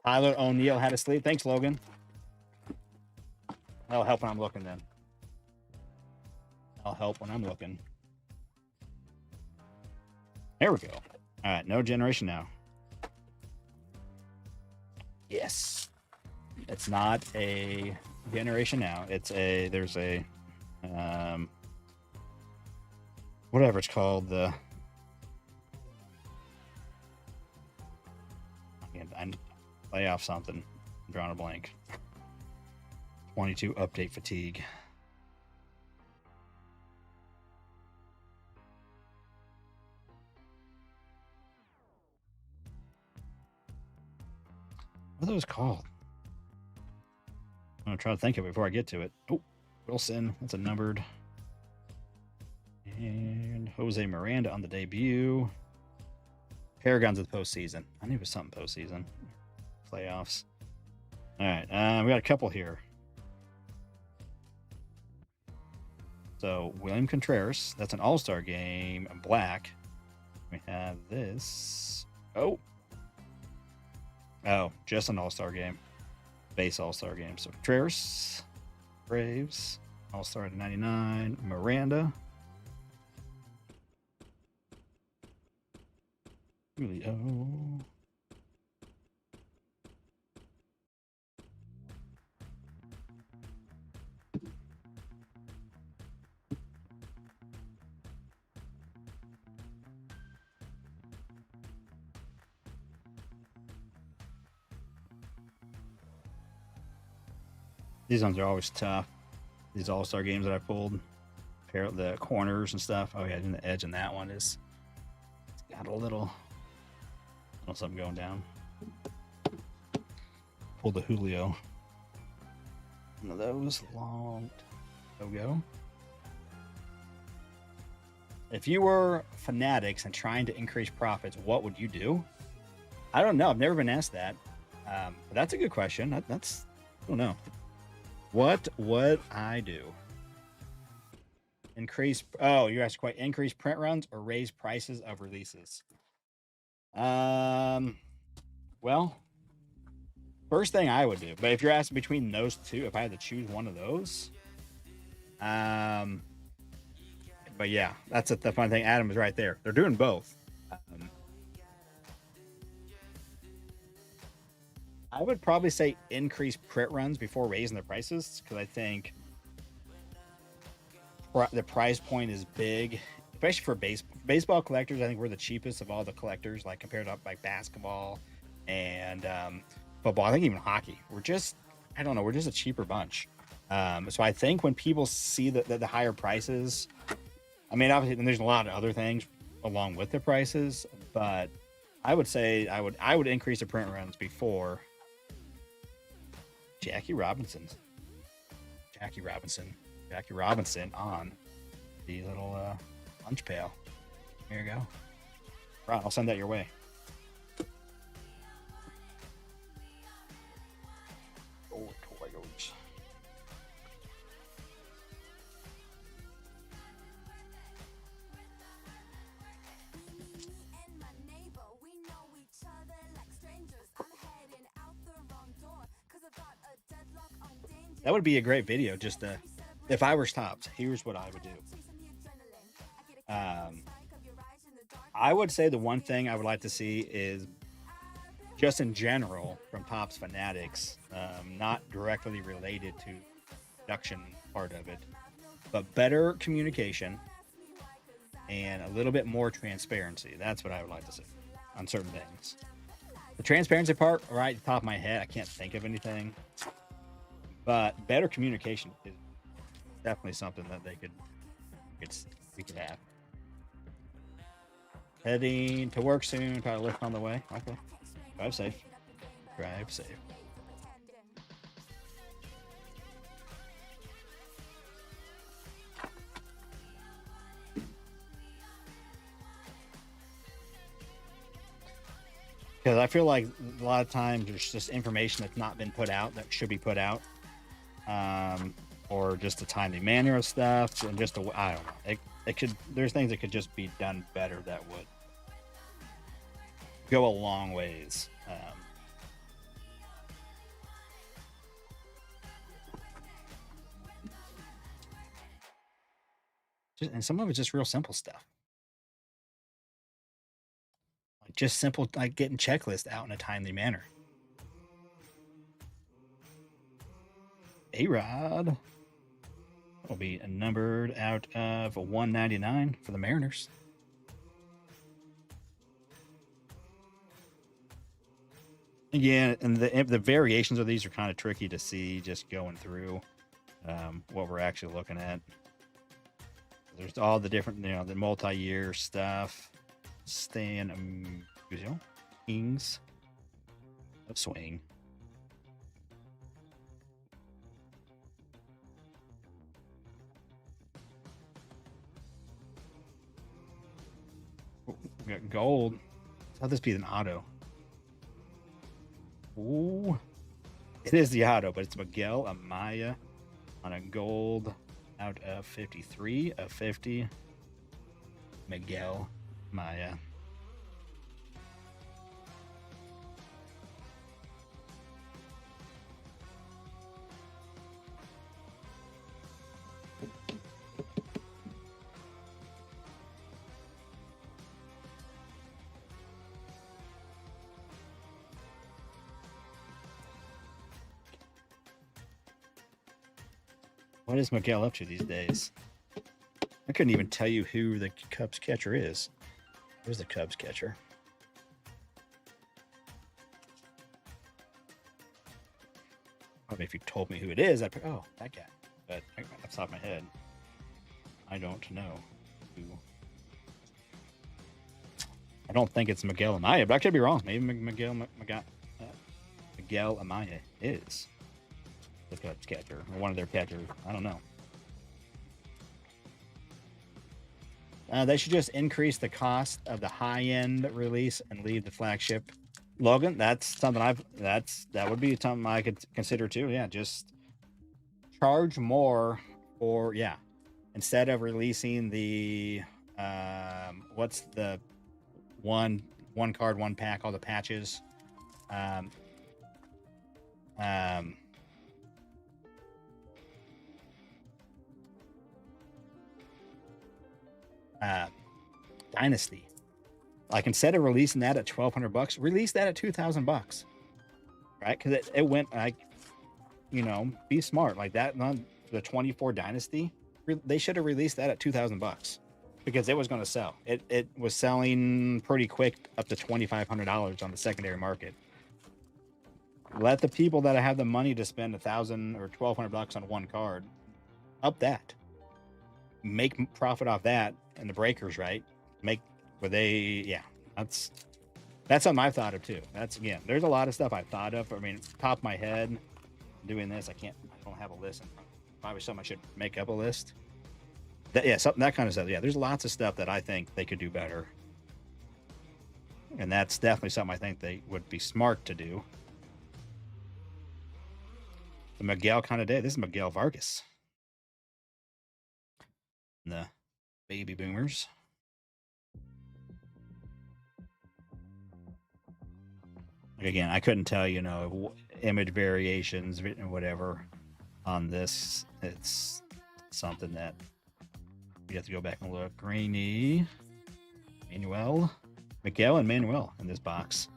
Tyler O'Neill had to sleep. Thanks, Logan. That'll help when I'm looking then. I'll help when I'm looking. There we go. All right, no generation now. Yes. It's not a generation now. There's a whatever it's called, the I lay off something. I'm drawing a blank. 22 update fatigue. What are those called? I'm gonna try to think of it before I get to it. Oh, Wilson, that's a numbered. And Jose Miranda on the debut. Paragons of the postseason. I knew it was something postseason. Playoffs. All right, we got a couple here. So William Contreras, that's an All-Star game, black. We have this. Oh, just an All-Star game, base All-Star game. So Contreras, Braves, All-Star at 99. Miranda, Julio. These ones are always tough. These All-Star games that I pulled, pair the corners and stuff. Oh yeah, and the edge in that one is got a little something going down. Pulled the Julio. One of those long. There we go. If you were Fanatics and trying to increase profits, what would you do? I don't know. I've never been asked that. But that's a good question. I don't know. What would I do? Increase. Oh, you asked quite increase print runs or raise prices of releases. Well, first thing I would do, but if you're asking between those two, if I had to choose one of those, but yeah, that's the fun thing. Adam is right there. They're doing both. I would probably say increase print runs before raising the prices because I think the price point is big, especially for baseball collectors. I think we're the cheapest of all the collectors, like compared to like basketball and football. I think even hockey. We're just, I don't know, we're just a cheaper bunch. So I think when people see the higher prices, I mean, obviously, and there's a lot of other things along with the prices, but I would say I would increase the print runs before Jackie Robinson on the little lunch pail. Here you go. Right, I'll send that your way. Oh, toys. That would be a great video. Just if I were stopped, here's what I would do. I would say the one thing I would like to see is just in general from Topps Fanatics, not directly related to production part of it, but better communication and a little bit more transparency. That's what I would like to see on certain things. The transparency part, right at the top of my head, I can't think of anything. But better communication is definitely something that we could have. Heading to work soon. Try to lift on the way. Okay. Drive safe. Drive safe. Because I feel like a lot of times there's just information that's not been put out that should be put out. Or just a timely manner of stuff, and just I don't know. It could. There's things that could just be done better that would go a long ways. And some of it's just real simple stuff, like just simple, like getting checklists out in a timely manner. A-Rod will be numbered out of 199 for the Mariners. Again, and the variations of these are kind of tricky to see just going through what we're actually looking at. There's all the different, the multi-year stuff. Stan Kings of Swing. We got gold. How this be an auto? Ooh, it is the auto, but it's Miguel Amaya on a gold out of 53 of 50. Miguel Amaya. What is Miguel up to these days? I couldn't even tell you who the Cubs catcher is. Who's the Cubs catcher? Probably if you told me who it is, I'd be, oh, that guy. But off the top of my head, I don't know who. I don't think it's Miguel Amaya, but I could be wrong. Maybe Miguel Amaya is the Cubs catcher, or one of their catchers. I don't know. They should just increase the cost of the high-end release and leave the flagship. Logan, that's something that would be something I could consider too. Yeah, just charge more for instead of releasing the what's the one card, one pack, all the patches. Um, um, Dynasty. Like instead of releasing that at $1,200, release that at $2,000, right? Because it went like, you know, be smart like that. On the 24 Dynasty, they should have released that at $2,000 because it was going to sell. It was selling pretty quick, up to $2,500 on the secondary market. Let the people that have the money to spend $1,000 or $1,200 on one card up that. Make profit off that, and the breakers, right? Make where they, yeah, that's something I've thought of too. That's, again, there's a lot of stuff I've thought of. I mean, top of my head, doing this, I don't have a list. Probably something I should make up a list. That, yeah, something, that kind of stuff. Yeah, there's lots of stuff that I think they could do better, and that's definitely something I think they would be smart to do. The Miguel kind of day. This is Miguel Vargas, the baby boomers. Again, I couldn't tell, you know, image variations, whatever on this. It's something that you have to go back and look. Greeny, Manuel, Miguel, and Manuel in this box.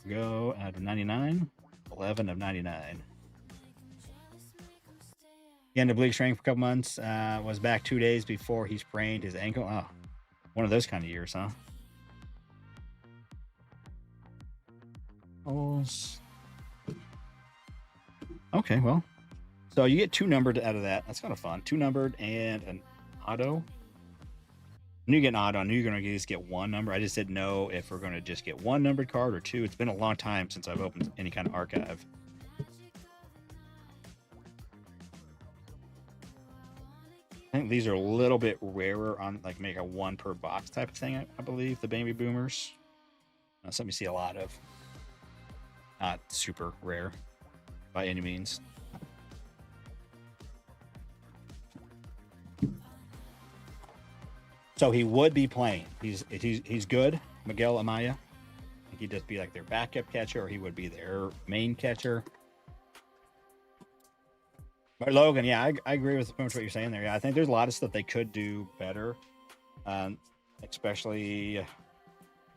Go out of 99, 11 of 99. He ended up league strength for a couple months. Was back 2 days before he sprained his ankle. Oh, one of those kind of years, huh? Okay, well, so you get 2 numbered out of that. That's kind of fun. 2 numbered and an auto. I knew you get an auto. I knew you're going to just get 1 number. I just didn't know if we're going to just get 1 numbered card or 2. It's been a long time since I've opened any kind of archive. I think these are a little bit rarer on, like, make a 1 per box type of thing, I believe, the baby boomers. Not something you see a lot of. Not super rare by any means. So he would be playing. He's good, Miguel Amaya. He'd just be like their backup catcher, or he would be their main catcher. But Logan, yeah, I agree with pretty much what you're saying there. Yeah, I think there's a lot of stuff they could do better, especially.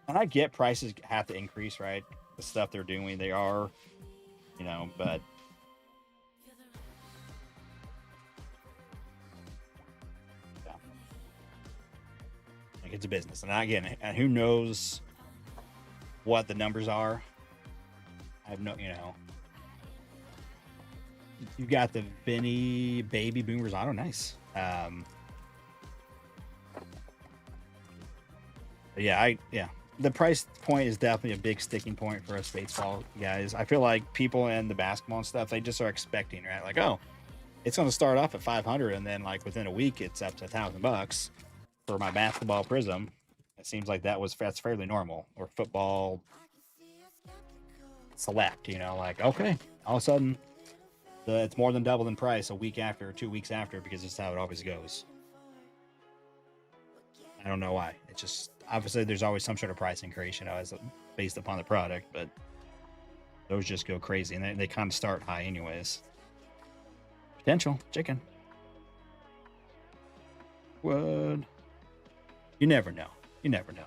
And I get prices have to increase, right? The stuff they're doing, they are, you know, but yeah, like it's a business, and again, and who knows what the numbers are? I have no, you know. You got the Vinny baby boomers auto, nice. Yeah, the price point is definitely a big sticking point for us baseball guys. I feel like people in the basketball and stuff, they just are expecting, right? Like, oh, it's going to start off at 500, and then like within a week, it's up to $1,000 for my basketball prism. It seems like that's fairly normal. Or football select, you know, like, okay, all of a sudden, it's more than double in price a week after or 2 weeks after, because it's how it always goes. I don't know why. It's just, obviously there's always some sort of price increase, you know, as based upon the product, but those just go crazy, and they kind of start high anyways. Potential chicken. Would. You never know. You never know.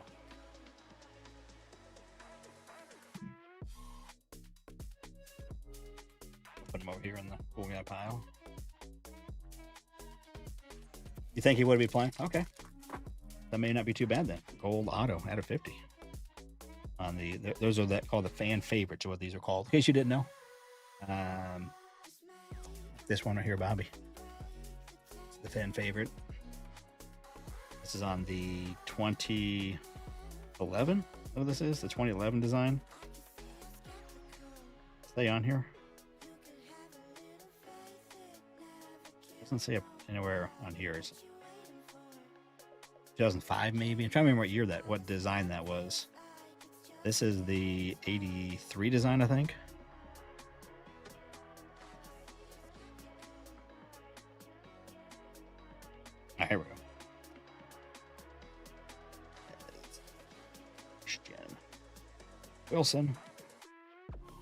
Put him over here in the cool guy pile. You think he would be playing? Okay. That may not be too bad then. Gold auto out of 50. On those are called the fan favorites, or what these are called. In case you didn't know. This one right here, Bobby. It's the fan favorite. This is on the 2011. What this is? The 2011 design. Stay on here. Doesn't say anywhere on here. It's 2005 maybe. I'm trying to remember what design that was. This is the 83 design, I think. right, here we go. Christian Wilson,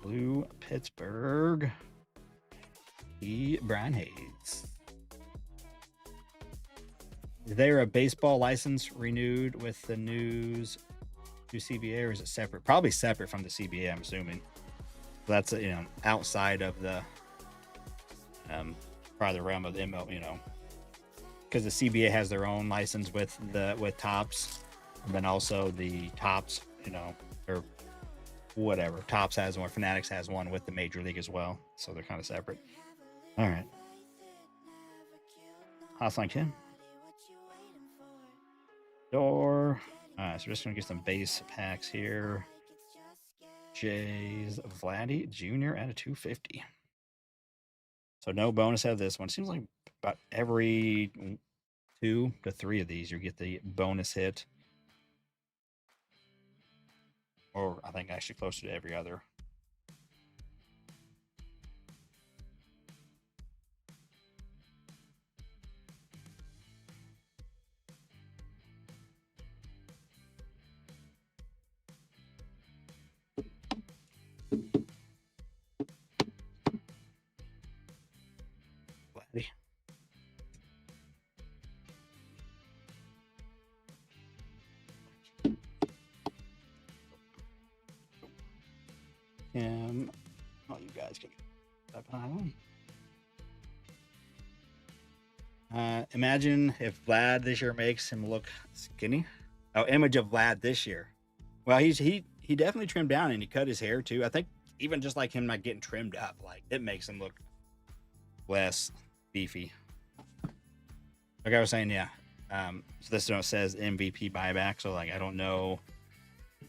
blue Pittsburgh, Brian Hayes. Is there a baseball license renewed with the news to CBA, or is it separate? Probably separate from the CBA, I'm assuming. That's outside of the probably the realm of the ML, because the CBA has their own license with Tops, and then also the Tops, or whatever. Tops has one, Fanatics has one with the Major League as well, so they're kind of separate. All right. Hotline Kim. Door. All right, so we're just gonna get some base packs here. Jays Vladdy Jr. at a 250. So no bonus out of this one. Seems like about every 2 to 3 of these you get the bonus hit, or I think actually closer to every other. Vladdy. Oh, you guys can get that on. Imagine if Vlad this year makes him look skinny. Oh, image of Vlad this year. Well, he definitely trimmed down, and he cut his hair too. I think even just like him not getting trimmed up, like it makes him look less beefy. Like I was saying, yeah. So this says MVP buyback, so like I don't know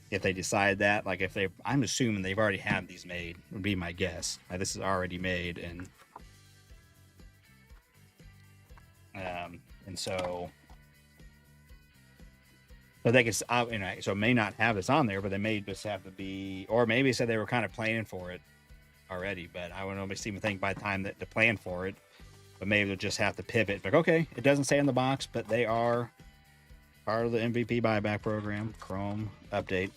if they decide that. Like if I'm assuming they've already had these made. Would be my guess. Like this is already made, and so they could, so it may not have this on there, but they may just have to be, or maybe said they were kind of planning for it already. But I wouldn't really even think by the time that to plan for it. But maybe they'll just have to pivot. Like, okay, it doesn't say in the box, but they are part of the MVP buyback program. Chrome update.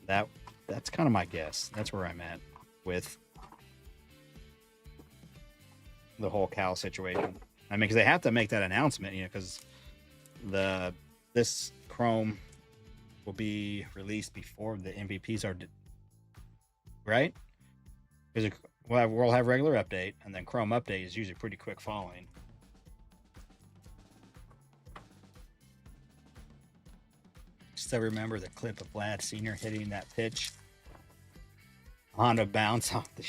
That's kind of my guess. That's where I'm at with the whole Cal situation. I mean, because they have to make that announcement, because this Chrome will be released before the MVPs are, right? Because we'll have regular update, and then Chrome update is usually pretty quick following. Still remember the clip of Vlad Sr. hitting that pitch on a bounce off the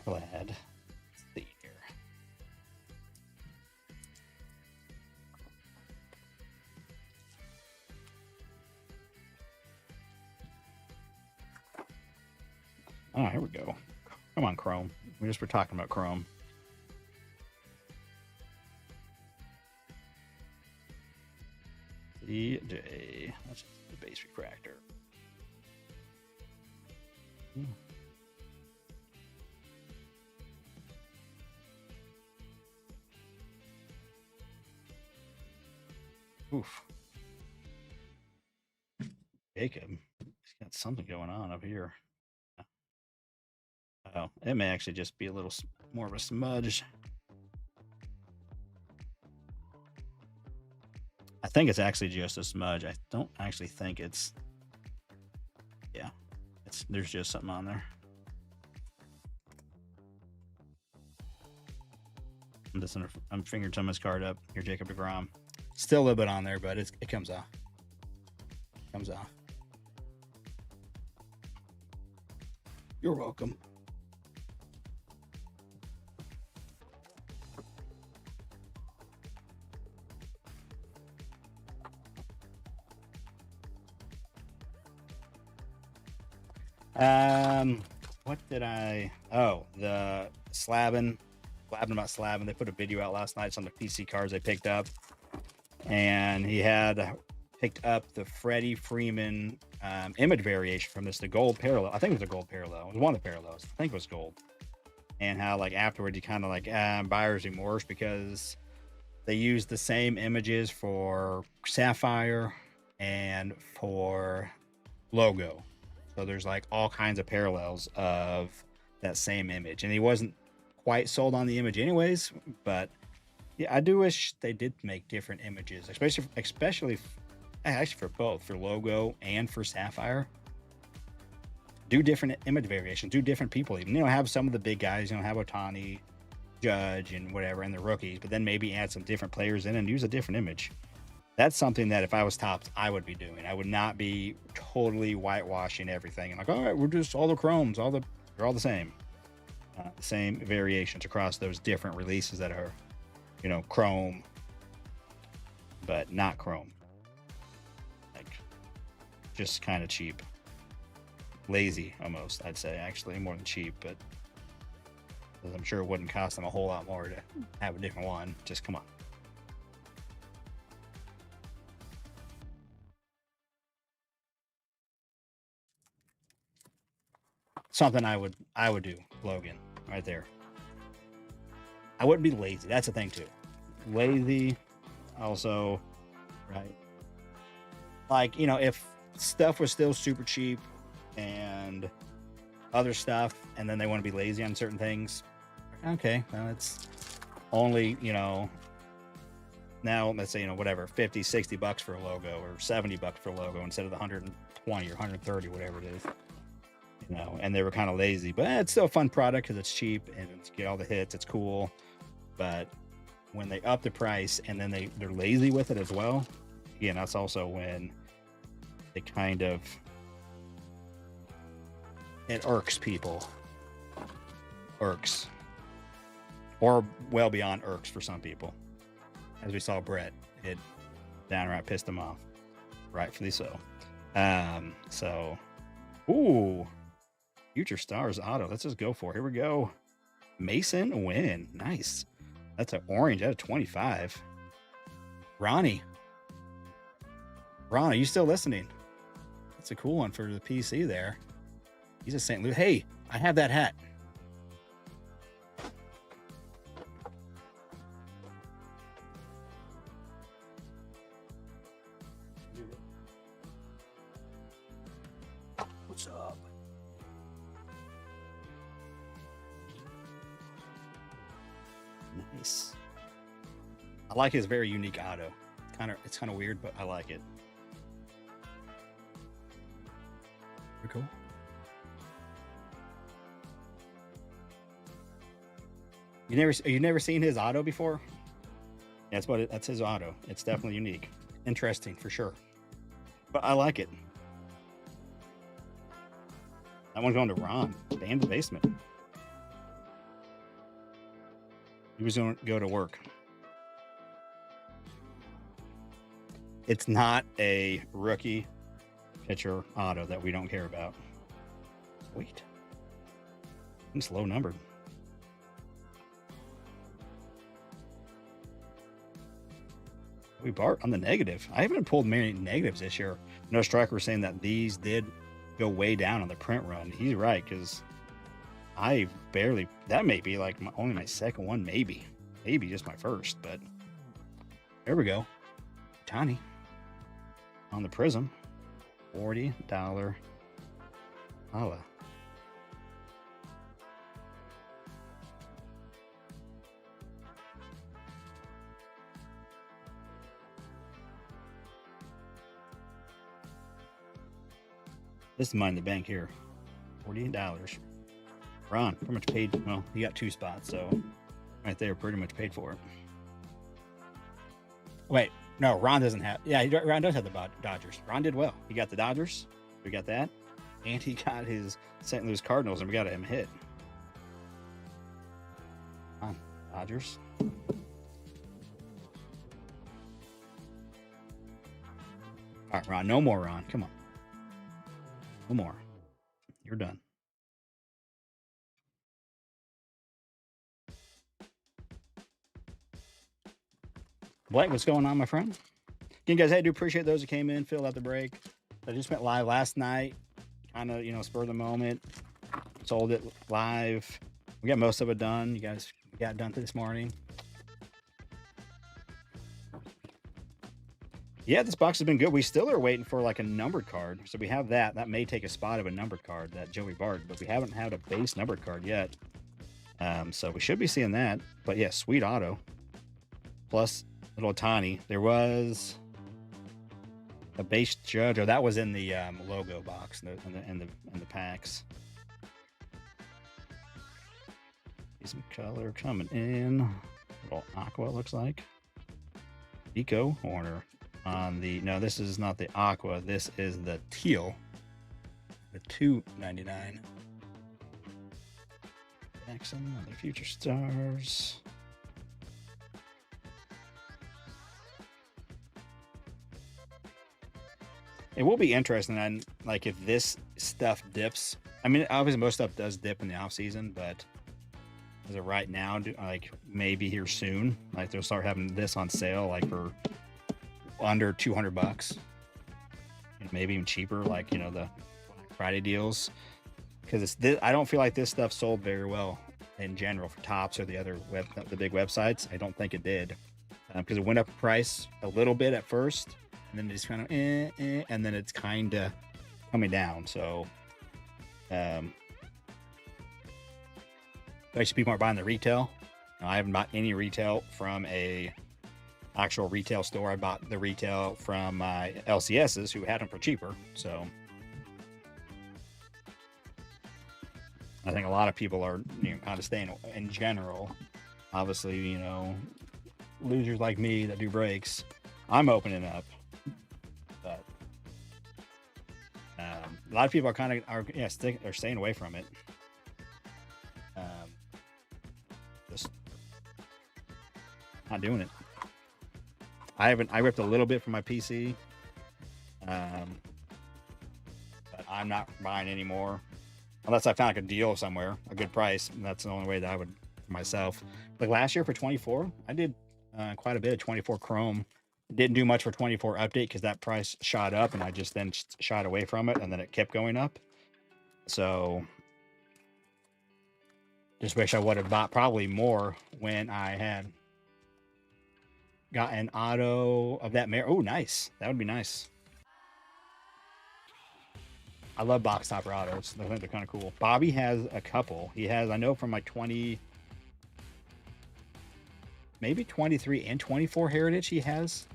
Vlad Sr. Oh, here we go. Come on, Chrome. We just were talking about Chrome. DJ. That's just the base refractor. Oof. Jacob. He's got something going on up here. Oh, it may actually just be a little more of a smudge. I think it's actually just a smudge. I don't actually think it's. Yeah, there's just something on there. I'm fingering someone's card up here, Jacob DeGrom. Still a little bit on there, but it comes off. Comes off. You're welcome. What did I? Oh, the blabbing about slabbing. They put a video out last night. It's on the PC cards they picked up, and he had picked up the Freddie Freeman image variation from this, the gold parallel. I think it was a gold parallel. It was one of the parallels. I think it was gold. and how like afterwards you kind of like buyer's remorse because they use the same images for Sapphire and for logo. So there's like all kinds of parallels of that same image. And he wasn't quite sold on the image anyways, but yeah, I do wish they did make different images, especially actually for both, for logo and for Sapphire. Do different image variations, do different people even. Have some of the big guys, have Otani, Judge, and whatever, and the rookies, but then maybe add some different players in and use a different image. That's something that if I was Topps, I would be doing. I would not be totally whitewashing everything and like, all right, we're just all the chromes, they're all the same. The same variations across those different releases that are, chrome, but not chrome. Like, just kind of cheap. Lazy, almost, I'd say, actually, more than cheap, but I'm sure it wouldn't cost them a whole lot more to have a different one. Just come on. Something I would do, Logan, right there. I wouldn't be lazy. That's the thing too. Lazy, also, right? Like, if stuff was still super cheap and other stuff, and then they want to be lazy on certain things, okay, well, it's only, now let's say, whatever, 50, 60 bucks for a logo or 70 bucks for a logo instead of the 120 or 130, whatever it is. And they were kind of lazy, but it's still a fun product because it's cheap and it's get all the hits. It's cool. But when they up the price and then they're lazy with it as well, again, that's also when they kind of, it irks people. Irks. Or well beyond irks for some people. As we saw Brett, it downright pissed him off. Rightfully so. Ooh. Future Stars auto. Let's just go for it. Here we go. Mason win. Nice. That's an orange out of 25. Ronnie. Ron, are you still listening? That's a cool one for the PC there. He's a St. Louis. Hey, I have that hat. What's up? Nice. I like his very unique auto. It's kind of weird, but I like it. Very cool. You never seen his auto before? Yeah, that's his auto. It's definitely unique. Interesting for sure. But I like it. That one's going to Ron. Stay in the basement. He was going to go to work. It's not a rookie pitcher auto that we don't care about. Sweet. It's low numbered. We Bart on the negative. I haven't pulled many negatives this year. No Striker was saying that these did go way down on the print run. He's right, because I barely, that may be like only my second one, maybe just my first, but there we go. Tiny on the Prism, $40 Paola. This is mine in the bank here. $48. Ron pretty much paid. Well, he got two spots, so right there, pretty much paid for it. Wait, no, Ron doesn't have. Yeah, Ron does have the Dodgers. Ron did well. He got the Dodgers. We got that, and he got his St. Louis Cardinals, and we got him hit. Ron, Dodgers. All right, Ron. No more, Ron. Come on. No more. You're done. Blake, what's going on, my friend? Again, guys, I do appreciate those who came in, filled out the break. I just went live last night, kind of, spur of the moment. Sold it live. We got most of it done. You guys got done this morning. Yeah, this box has been good. We still are waiting for like a numbered card. So we have that. That may take a spot of a numbered card, that Joey Bart, but we haven't had a base numbered card yet. So we should be seeing that. But yeah, sweet auto. Plus little Tani. There was a base Judge. Oh, that was in the logo box in the packs. Some color coming in. Little aqua, it looks like. Eco Horner on the, no, this is not the aqua. This is the teal. The $2.99. Jackson, the future stars. It will be interesting, and like if this stuff dips. I mean, obviously most stuff does dip in the off season, but as of right now, like maybe here soon, like they'll start having this on sale, like for under $200, and maybe even cheaper, like, you know, the Friday deals. Because it's this, I don't feel like this stuff sold very well in general for Tops or the other the big websites. I don't think it did, because it went up in price a little bit at first, and then it's kind of and then it's kind of coming down. So actually people aren't buying the retail. Now, I haven't bought any retail from a actual retail store. I bought the retail from my LCSs who had them for cheaper. So I think a lot of people are, you know, kind of staying in general. Obviously, you know, losers like me that do breaks, I'm opening up. But a lot of people are kind of are staying away from it. Just not doing it. I ripped a little bit from my PC, but I'm not buying anymore unless I found like a deal somewhere, a good price. And that's the only way that I would for myself. Like last year for 24, I did quite a bit of 24 Chrome. Didn't do much for 24 update because that price shot up, and I just then shot away from it, and then it kept going up. So just wish I would have bought probably more when I had got an auto of that mare. Oh, nice. That would be nice. I love box topper autos. I think they're kind of cool. Bobby has a couple. He has, I know from like 20, maybe 23 and 24 Heritage he has.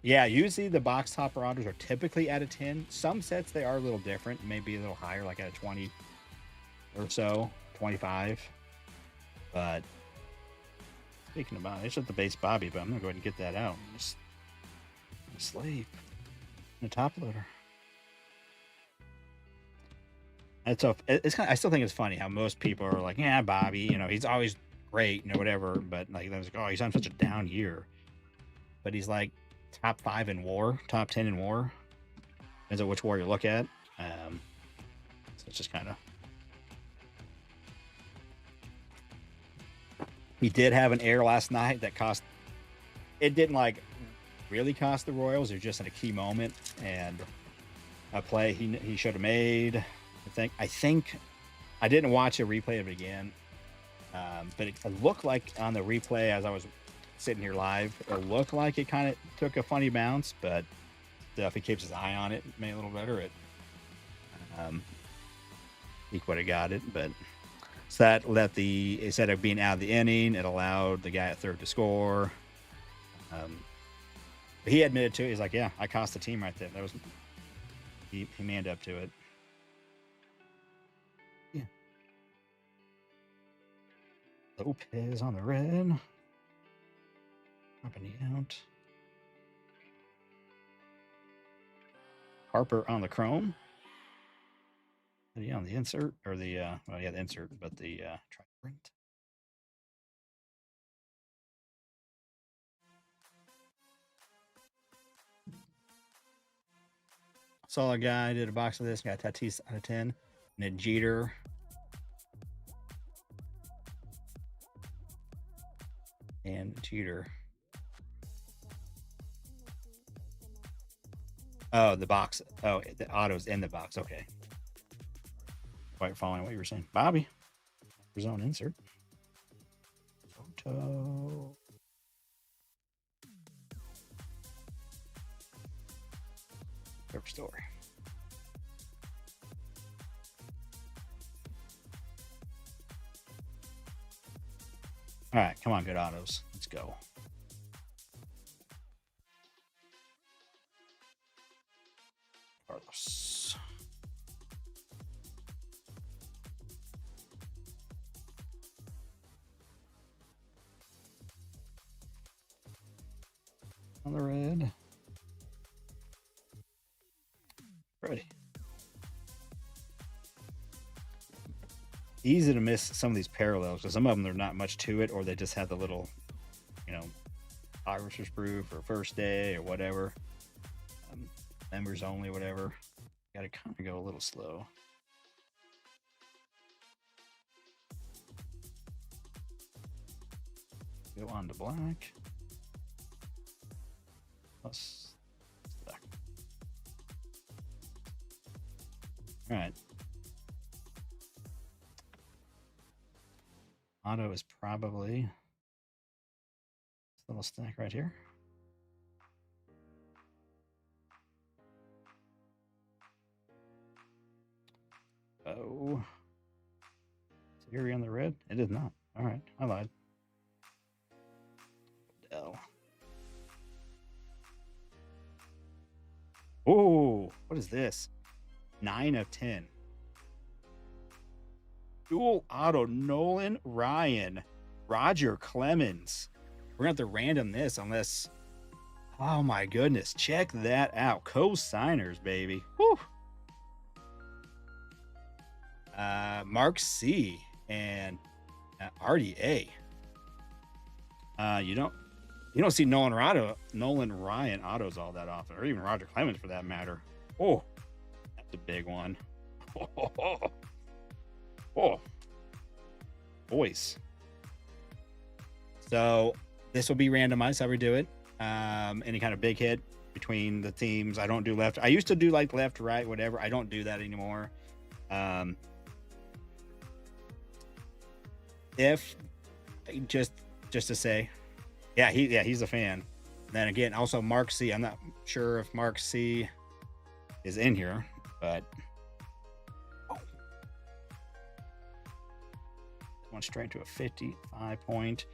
Yeah, usually the box topper autos are typically at a 10. Some sets, they are a little different. Maybe a little higher, like at a 20 or so, 25. But speaking about it, it's just the base Bobby, but I'm going to go ahead and get that out. Just sleep. The top loader. And so it's kind of, I still think it's funny how most people are like, yeah, Bobby, you know, he's always great, you know, whatever. But like, I was like, oh, he's on such a down year. But he's like top 5 in war, top 10 in war. Depends on which war you look at. So it's just kind of. He did have an air last night that cost. It didn't like really cost the Royals. It was just in a key moment and a play he should have made. I think I didn't watch a replay of it again, but it looked like on the replay as I was sitting here live, it looked like it kind of took a funny bounce, but if he keeps his eye on it, made a little better. He would have got it, but so that let instead of being out of the inning, it allowed the guy at third to score. But he admitted to it. He's like, yeah, I cost the team right there. That was he manned up to it. Yeah. Lopez on the red. Company out. Harper on the chrome. Yeah, on the insert or the well, yeah, the insert, but the try print. Solid guy. Did a box of this. Got Tatis out of 10. And a Jeter. And Jeter. Oh, the box. Oh, the auto's in the box. Okay. Quite following what you were saying. Bobby. Zone insert. Photo. Server story. All right, come on, good autos. Let's go. Carlos. On the red. Ready. Easy to miss some of these parallels because some of them there's not much to it, or they just have the little, Irish's proof or first day or whatever. Members only, whatever. Got to kind of go a little slow. Go on to black. Plus black. All right. Auto is probably this little stack right here. Oh. Is Erie on the red? It is not. All right. I lied. L. Oh, what is this? 9 of 10. Dual auto Nolan Ryan, Roger Clemens. We're going to have to random this unless. Oh my goodness. Check that out. Co-signers, baby. Whew. Mark C and RDA. You don't see Nolan Ryan autos all that often, or even Roger Clemens for that matter. Oh, that's a big one. Oh, boys. So this will be randomized how we do it. Any kind of big hit between the teams. I don't do left. I used to do like left, right, whatever. I don't do that anymore. If just to say, he's a fan. Then again, also Mark C. I'm not sure if Mark C is in here, but one straight to a 55 point,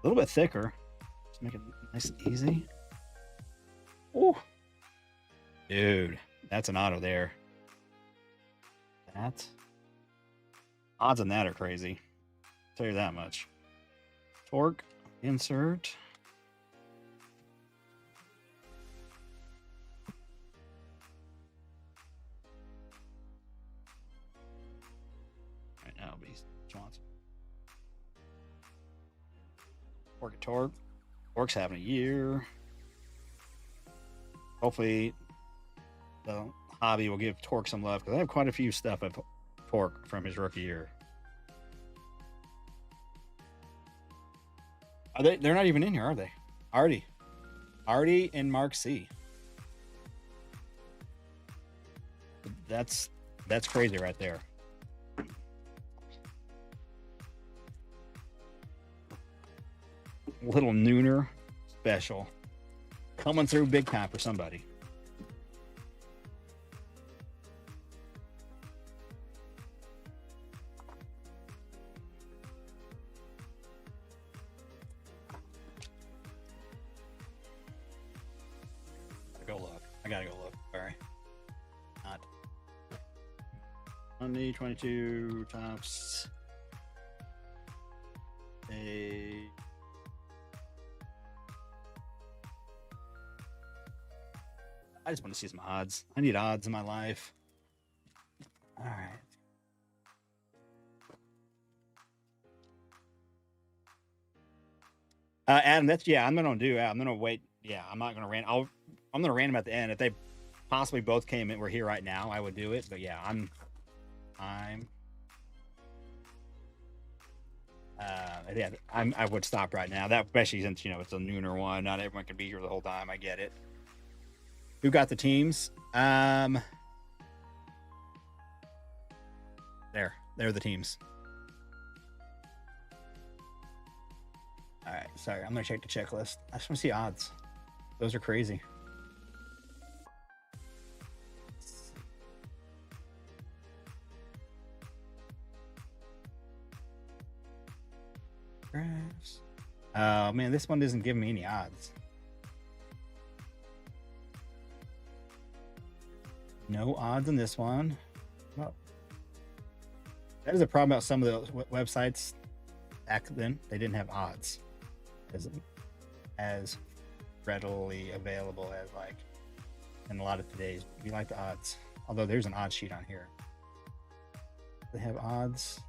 a little bit thicker. Just make it nice and easy. Oh, dude, that's an auto there. That odds on that are crazy. I'll tell you that much. Torque insert. Right now, be Johnson. Torque. Torque's having a year. Hopefully, the hobby will give Torque some love because I have quite a few stuff of Torque from his rookie year. Are they? They're not even in here, are they? Artie and Mark C. That's crazy right there. Little nooner special coming through big time for somebody. I gotta go look. Sorry. Not. 22 tops. I just want to see some odds. I need odds in my life. All right. Adam, I'm gonna wait. Yeah, I'm not gonna random. I'm gonna random at the end. If they possibly both came in, we're here right now, I would do it. But yeah, I would stop right now. That especially since it's a nooner one. Not everyone can be here the whole time. I get it. Who got the teams? They're the teams. All right, sorry, I'm gonna check the checklist. I just want to see odds. Those are crazy. Graphs. Oh man, this one doesn't give me any odds. No odds in this one. Well, that is a problem about some of those websites. Back then, they didn't have odds as readily available as like in a lot of today's. We like the odds, although there's an odds sheet on here. They have odds.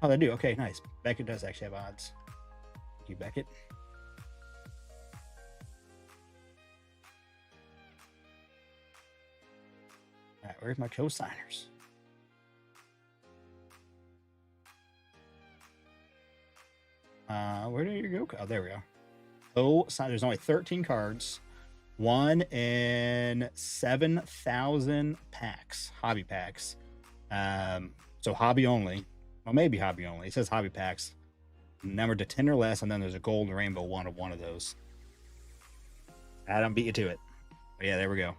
Oh, they do. Okay, nice. Beckett does actually have odds. Thank you, Beckett. All right, where's my co-signers? Where did you go? Oh, there we go. Oh, there's only 13 cards. 1 in 7,000 packs, hobby packs. So hobby only. Well, maybe hobby only. It says hobby packs. Numbered to 10 or less, and then there's a golden rainbow one of those. I don't beat you to it. But yeah, there we go.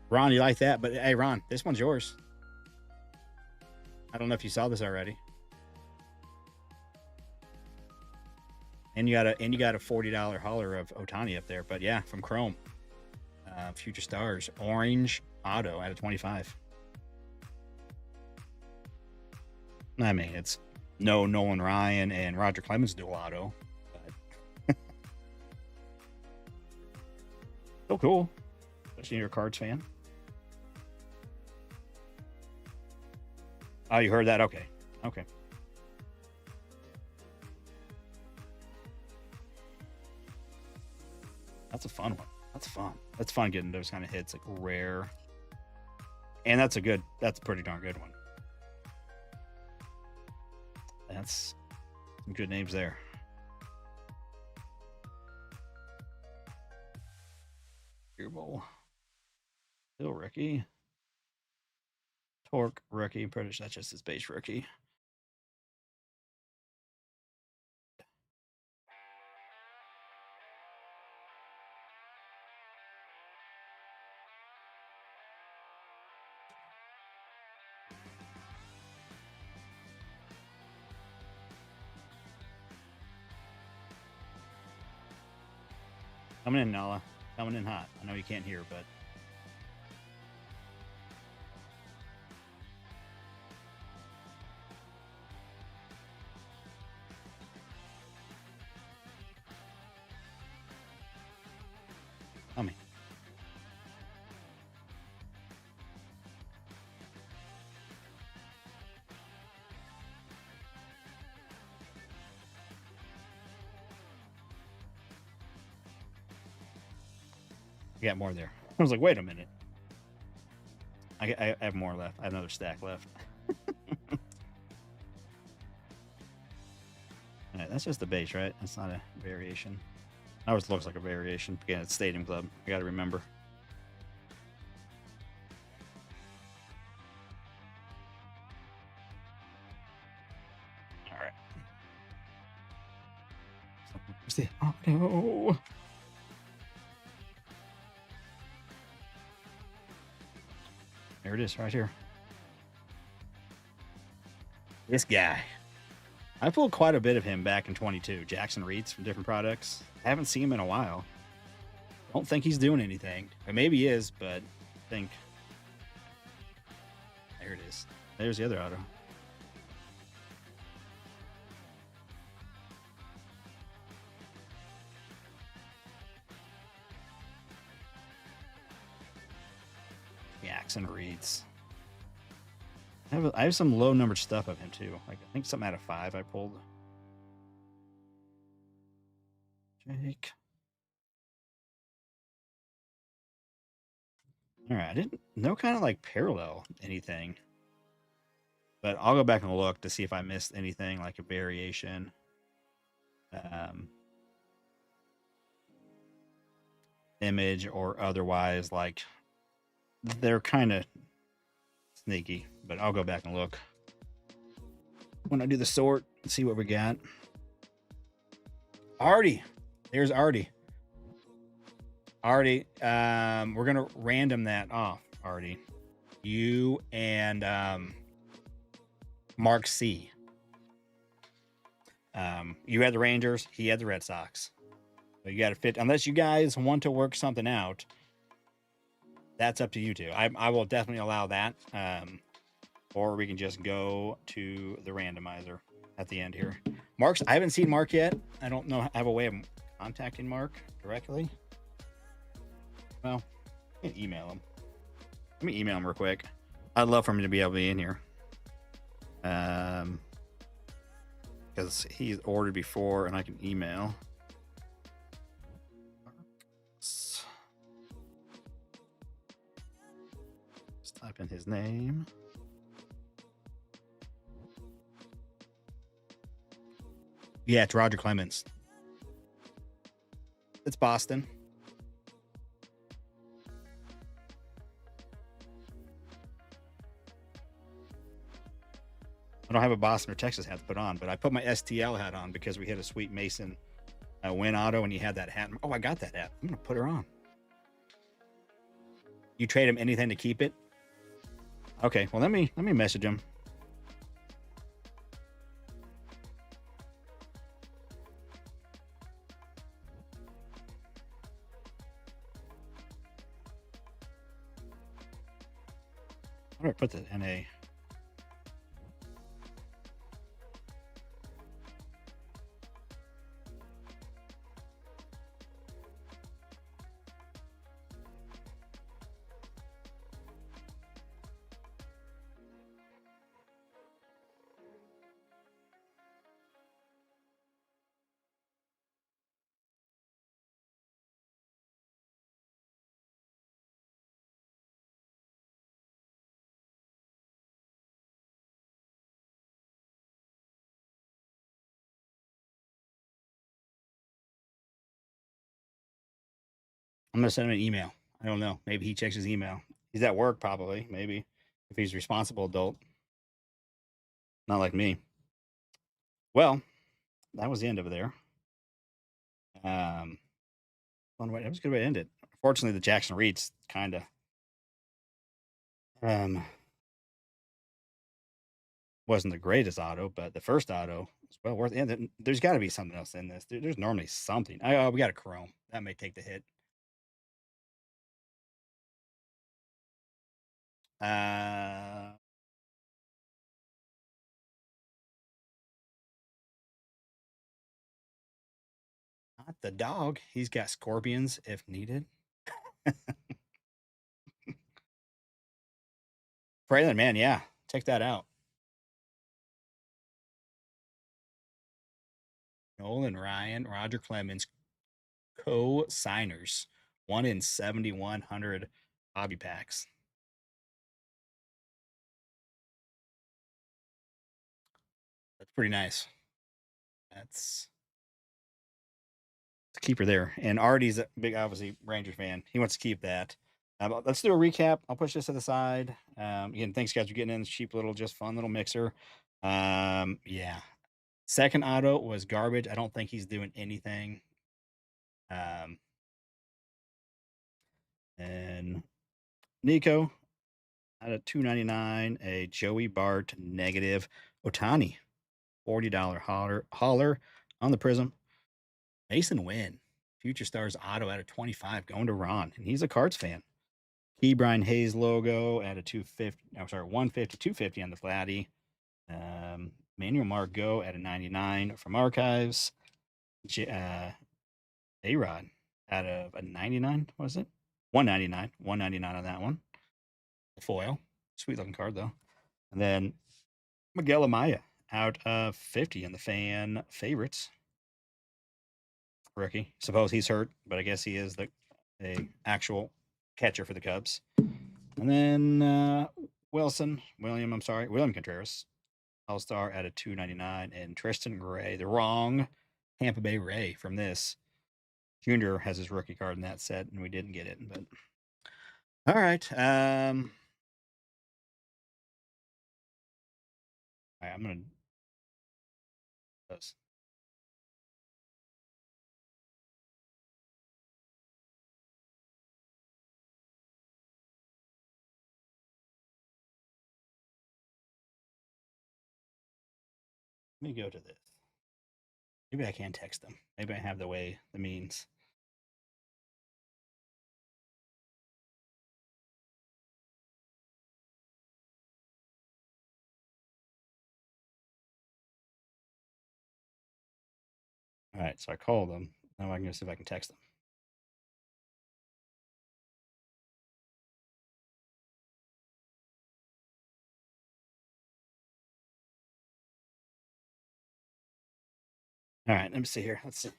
Ron, you like that? But hey, Ron, this one's yours. I don't know if you saw this already. And you got a $40 hauler of Otani up there. But yeah, from Chrome. Future Stars. Orange auto out of 25. I mean, it's no Nolan Ryan and Roger Clemens dual auto. But so cool. Especially you're a Cards fan. Oh, you heard that? Okay. Okay. That's a fun one. That's fun. That's fun getting those kind of hits, like rare. And that's a pretty darn good one. That's some good names there. Beer Bowl. Still rookie. Torque rookie. Pretty sure that's just his base rookie. Coming in, Nala. Coming in hot. I know you can't hear, but coming. I got more there. I was like, wait a minute. I have more left. I have another stack left. All right, that's just the base, right? That's not a variation. It always looks like a variation. Again, it's Stadium Club. I got to remember. All right. Where's the auto? There it is, right here. This guy. I pulled quite a bit of him back in 22. Jackson Reeds from different products. I haven't seen him in a while. Don't think he's doing anything. Or maybe he is, but I think. There it is. There's the other auto. Jackson Reeds. I have some low numbered stuff of him too. Like I think something out of 5 I pulled. Jake. All right, I didn't no kind of like parallel anything, but I'll go back and look to see if I missed anything like a variation. Image or otherwise, like they're kind of sneaky, but I'll go back and look. when I do the sort, let's see what we got. Artie. There's Artie. Artie, we're gonna random that off, Artie. You and Mark C. You had the Rangers, he had the Red Sox. So you got to fit, unless you guys want to work something out. That's up to you two. I will definitely allow that. Or we can just go to the randomizer at the end here. Mark's, I haven't seen Mark yet. I don't know. I have a way of contacting Mark directly. Well, I can email him. Let me email him real quick. I'd love for him to be able to be in here. Because he's ordered before and I can email. Let's type in his name. Yeah, it's Roger Clemens. It's Boston. I don't have a Boston or Texas hat to put on, but I put my STL hat on because we had a sweet Mason win auto and he had that hat. Oh, I got that hat. I'm going to put her on. You trade him anything to keep it? Okay, well, let me message him. I'm going to put the NA. I'm gonna send him an email. I don't know. Maybe he checks his email. He's at work, probably. Maybe if he's a responsible adult, not like me. Well, that was the end of it there. Fun way. That was a good way to end it. Fortunately, the Jackson Reeds kind of wasn't the greatest auto, but the first auto was well worth it. And there's got to be something else in this. There's normally something. We got a chrome that may take the hit. Not the dog. He's got scorpions if needed. Braylon, man, yeah, check that out. Nolan Ryan, Roger Clemens, co-signers, 1 in 7,100 hobby packs. That's pretty nice. That's the keeper there. And Artie's a big, obviously, Rangers fan. He wants to keep that. Let's do a recap. I'll push this to the side. Again, thanks, guys, for getting in this cheap little, just fun little mixer. Yeah. Second auto was garbage. I don't think he's doing anything. And Nico out of $2.99, a Joey Bart negative. Otani, $40 hauler on the Prism. Mason Wynn, Future Stars auto out of 25 going to Ron, and he's a Cards fan. Key Brian Hayes logo at a 250. I'm sorry, 150, 250 on the Flatty. Manuel Margot at a 99 from Archives. A-Rod out of a 99, was it? 199. 199 on that one. Foil. Sweet looking card, though. And then Miguel Amaya out of 50 in the fan favorites. Rookie. Suppose he's hurt, but I guess he is the actual catcher for the Cubs. And then William Contreras, All-Star at a 299, and Tristan Gray, the wrong Tampa Bay Ray from this. Junior has his rookie card in that set, and we didn't get it. But all right. I'm gonna Does. Let me go to this. Maybe I can text them. Maybe I have the means. All right, so I called them. Now I can go see if I can text them. All right, let me see here. Let's see.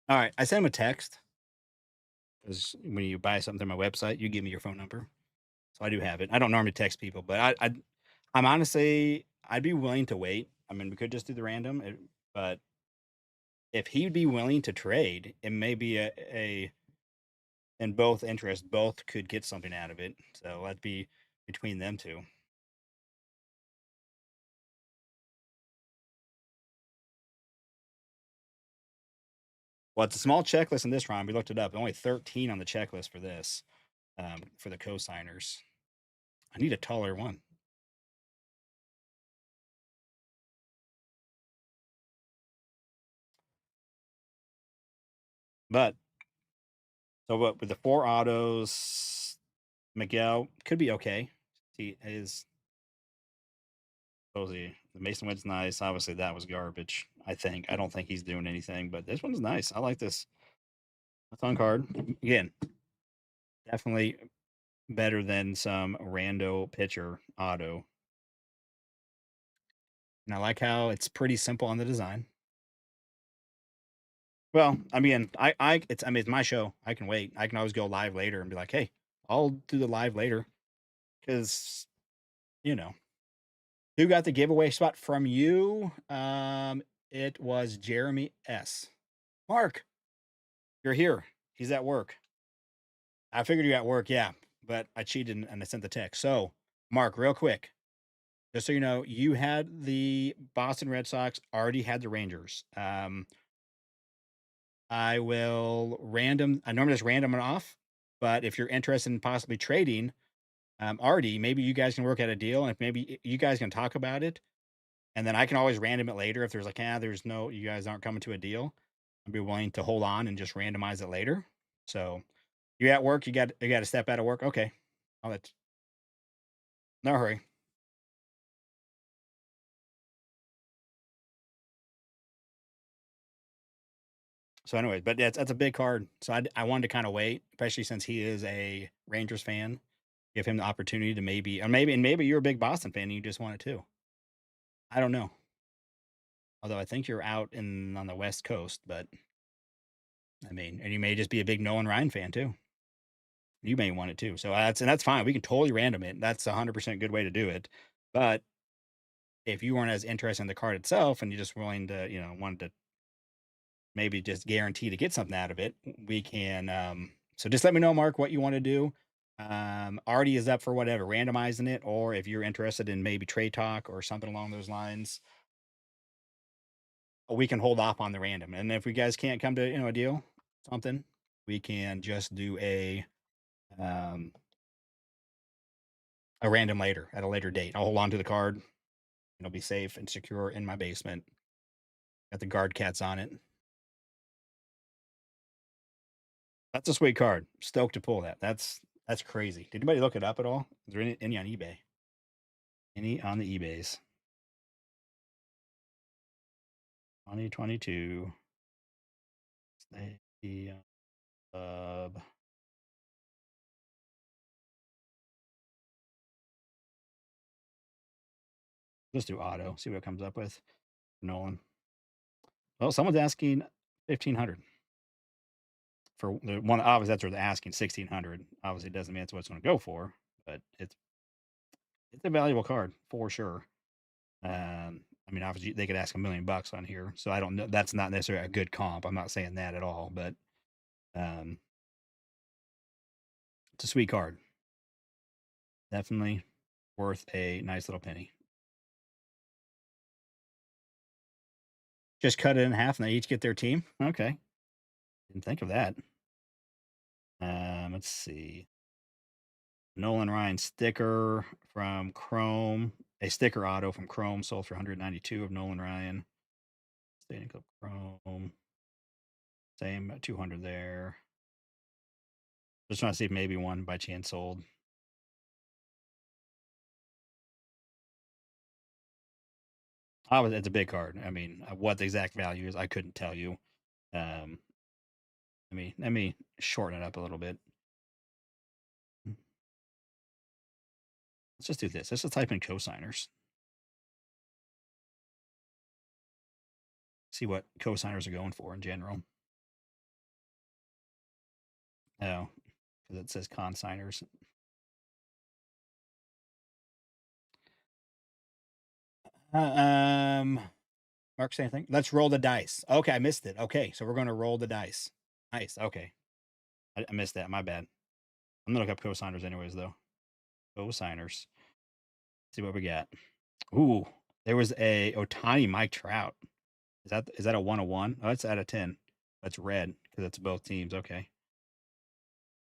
All right, I sent him a text because when you buy something through my website, you give me your phone number, so I do have it. I don't normally text people, but I'm honestly, I'd be willing to wait. I mean, we could just do the random, but if he'd be willing to trade, it may be a in both interests, both could get something out of it. So that'd be between them two. Well, it's a small checklist in this round. We looked it up. Only 13 on the checklist for this, for the co-signers. I need a taller one. But so what with the 4 autos, Miguel could be okay. He is supposedly the Mason Wood's nice. Obviously, that was garbage. I don't think he's doing anything, but this one's nice. I like this. That's on card. Again, definitely better than some rando pitcher auto. And I like how it's pretty simple on the design. Well, I mean, it's my show. I can wait. I can always go live later and be like, hey, I'll do the live later because you know who got the giveaway spot from you. It was Jeremy S. Mark, you're here. He's at work. I figured you at work, yeah, but I cheated and I sent the text. So, Mark, real quick, just so you know, you had the Boston Red Sox, already had the Rangers. I will random. I normally just random it off, but if you're interested in possibly trading, Artie, maybe you guys can work out a deal, and if maybe you guys can talk about it, and then I can always random it later if there's like, there's no, you guys aren't coming to a deal. I'd be willing to hold on and just randomize it later. So you're at work, you got to step out of work. Okay, I'll let. No hurry. So, anyways, but that's a big card. So I wanted to kind of wait, especially since he is a Rangers fan. Give him the opportunity to maybe you're a big Boston fan and you just want it too. I don't know. Although I think you're out in on the West Coast, but I mean, and you may just be a big Nolan Ryan fan too. You may want it too. So that's fine. We can totally random it. That's 100% good way to do it. But if you weren't as interested in the card itself and you're just willing to, wanted to maybe just guarantee to get something out of it, we can. So just let me know, Mark, what you want to do. Artie is up for whatever, randomizing it, or if you're interested in maybe trade talk or something along those lines. we can hold off on the random. And if we guys can't come to a deal, something, we can just do a random later at a later date. I'll hold on to the card. It'll be safe and secure in my basement. Got the guard cats on it. That's a sweet card. Stoked to pull that. That's crazy. Did anybody look it up at all? Is there any on eBay? Any on the eBays? 2022. The let's do auto. See what it comes up with. Nolan. Well, someone's asking 1,500 for the one. Obviously, that's what they're asking. 1,600. Obviously, it doesn't mean it's what it's going to go for, but it's a valuable card for sure. I mean, obviously, they could ask $1 million on here, so I don't know. That's not necessarily a good comp. I'm not saying that at all, but it's a sweet card. Definitely worth a nice little penny. Just cut it in half and they each get their team. Okay. Didn't think of that. Let's see. Nolan Ryan sticker from Chrome. A sticker auto from Chrome sold for 192 of Nolan Ryan. Stadium Club Chrome. Same 200 there. Just trying to see if maybe one by chance sold. It's a big card. I mean, what the exact value is, I couldn't tell you. Let me shorten it up a little bit. Let's just do this. Let's just type in cosigners. See what cosigners are going for in general. Oh, because it says consigners. Mark, say anything? Let's roll the dice. Okay, I missed it. Okay, so we're going to roll the dice. Nice. Okay, I missed that. My bad. I'm gonna look up cosigners anyways, though. Cosigners. See what we got. Ooh, there was a Otani Mike Trout. Is that a 101? Oh, it's out of 10. That's red because it's both teams. Okay.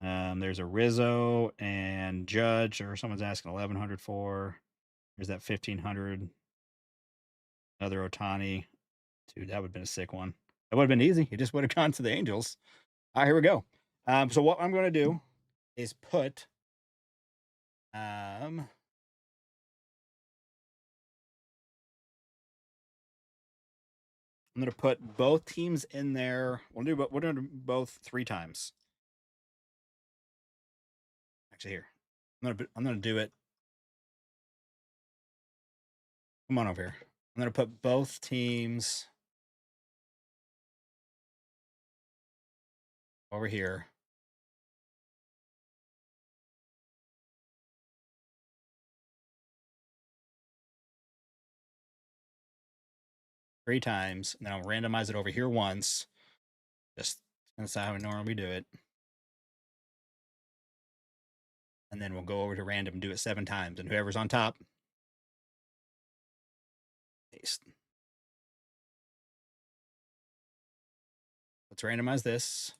There's a Rizzo and Judge, or someone's asking 1,100 for. There's that 1,500. Another Otani. Dude, that would have been a sick one. That would have been easy. It just would have gone to the Angels. All right, here we go. So what I'm going to do is put I'm going to put both teams in there. We're going to do both 3 times. Actually, here. I'm going to do it. Come on over here. I'm going to put both teams over here. Three times, and then I'll randomize it over here once. Just that's how we normally do it. And then we'll go over to random and do it 7 times, and whoever's on top, paste. Let's randomize this.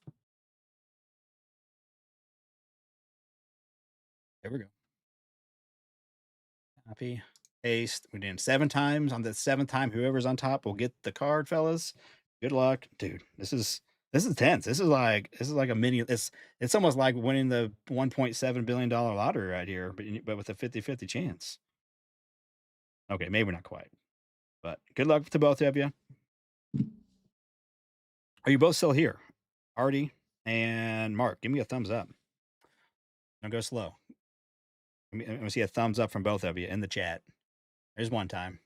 There we go. Copy, paste. We did 7 times. On the 7th time, whoever's on top will get the card, fellas. Good luck, dude. This is tense. This is like a mini. It's almost like winning the $1.7 billion lottery right here, but with a 50-50 chance. Okay, maybe not quite, but good luck to both of you. Are you both still here? Artie and Mark, give me a thumbs up. Don't go slow. Let me see a thumbs up from both of you in the chat. There's 1 time.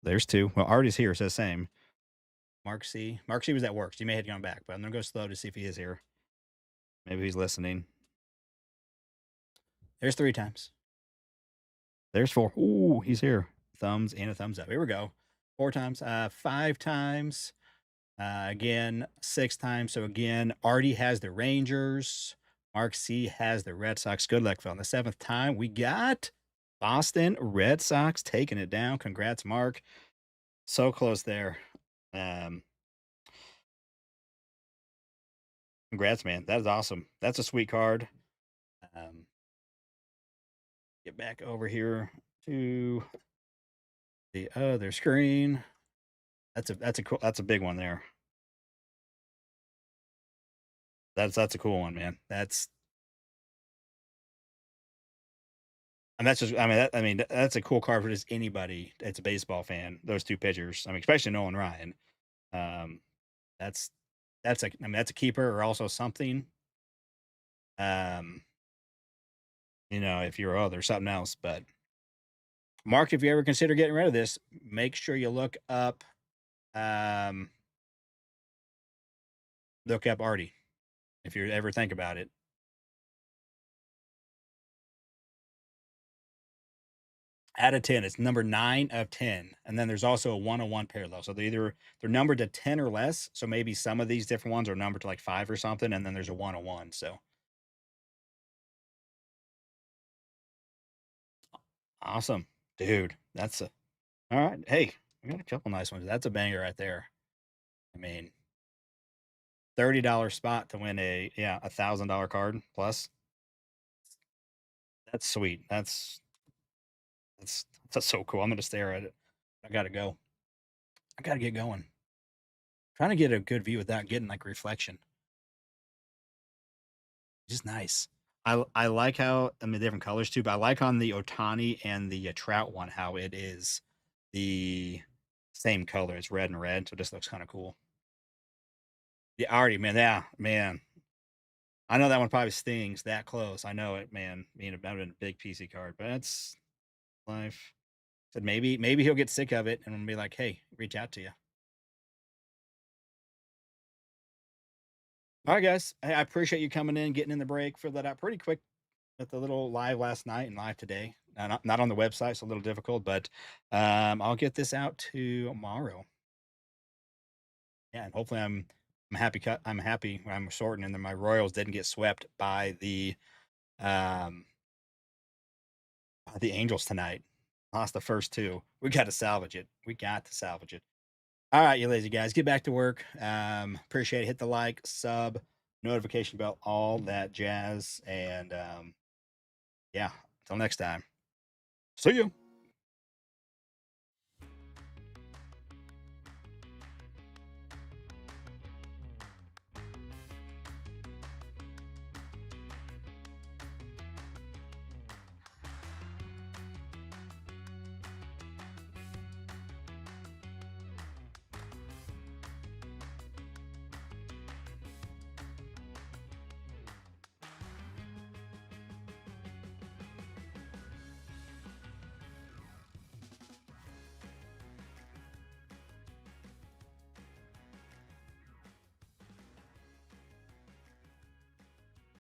There's 2. Well, Artie's here, says same. Mark C. was at work, so you may have gone back, but I'm going to go slow to see if he is here. Maybe he's listening. There's 3 times. There's 4. Ooh, he's here. Thumbs and a thumbs up. Here we go. 4 times. 5 times. Again, 6 times. So again, Artie has the Rangers. Mark C has the Red Sox. Good luck, Phil. On the 7th time, we got Boston Red Sox taking it down. Congrats, Mark. So close there. Um, Congrats, man. That is awesome. That's a sweet card. Um, get back over here to the other screen. That's a big one there. That's a cool one, man. That's just that's a cool card for just anybody that's a baseball fan. Those two pitchers. I mean, especially Nolan Ryan. Um, that's that's a keeper or also something. Um, if you're there's something else. But Mark, if you ever consider getting rid of this, make sure you um look up Artie if you ever think about it. Out of 10, it's number 9 of 10. And then there's also a 101 parallel. So they're numbered to 10 or less. So maybe some of these different ones are numbered to like 5 or something. And then there's a 101. So awesome. Dude. All right. Hey, we got a couple nice ones. That's a banger right there. I mean, $30 spot to win a $1,000 card plus. That's sweet. That's so cool. I'm gonna stare at it. I gotta go. I gotta get going. Trying to get a good view without getting like reflection. Just nice. I like how different colors too, but I like on the Otani and the Trout one how it is the same color. It's red and red, so it just looks kind of cool. Yeah, already, man. Yeah, man. I know that one probably stings that close. I know it, man. Being about a big PC card, but that's life. Said maybe he'll get sick of it and be like, hey, reach out to you. All right, guys. Hey, I appreciate you coming in, getting in the break. Filled that out pretty quick with the little live last night and live today. Not on the website, so a little difficult, but I'll get this out tomorrow. Yeah, and hopefully I'm happy. I'm happy when I'm sorting, and then my Royals didn't get swept um by the Angels tonight. Lost the first two. We got to salvage it. We got to salvage it. All right, you lazy guys, get back to work. Appreciate it. Hit the like, sub, notification bell, all that jazz, and yeah. Until next time. See you.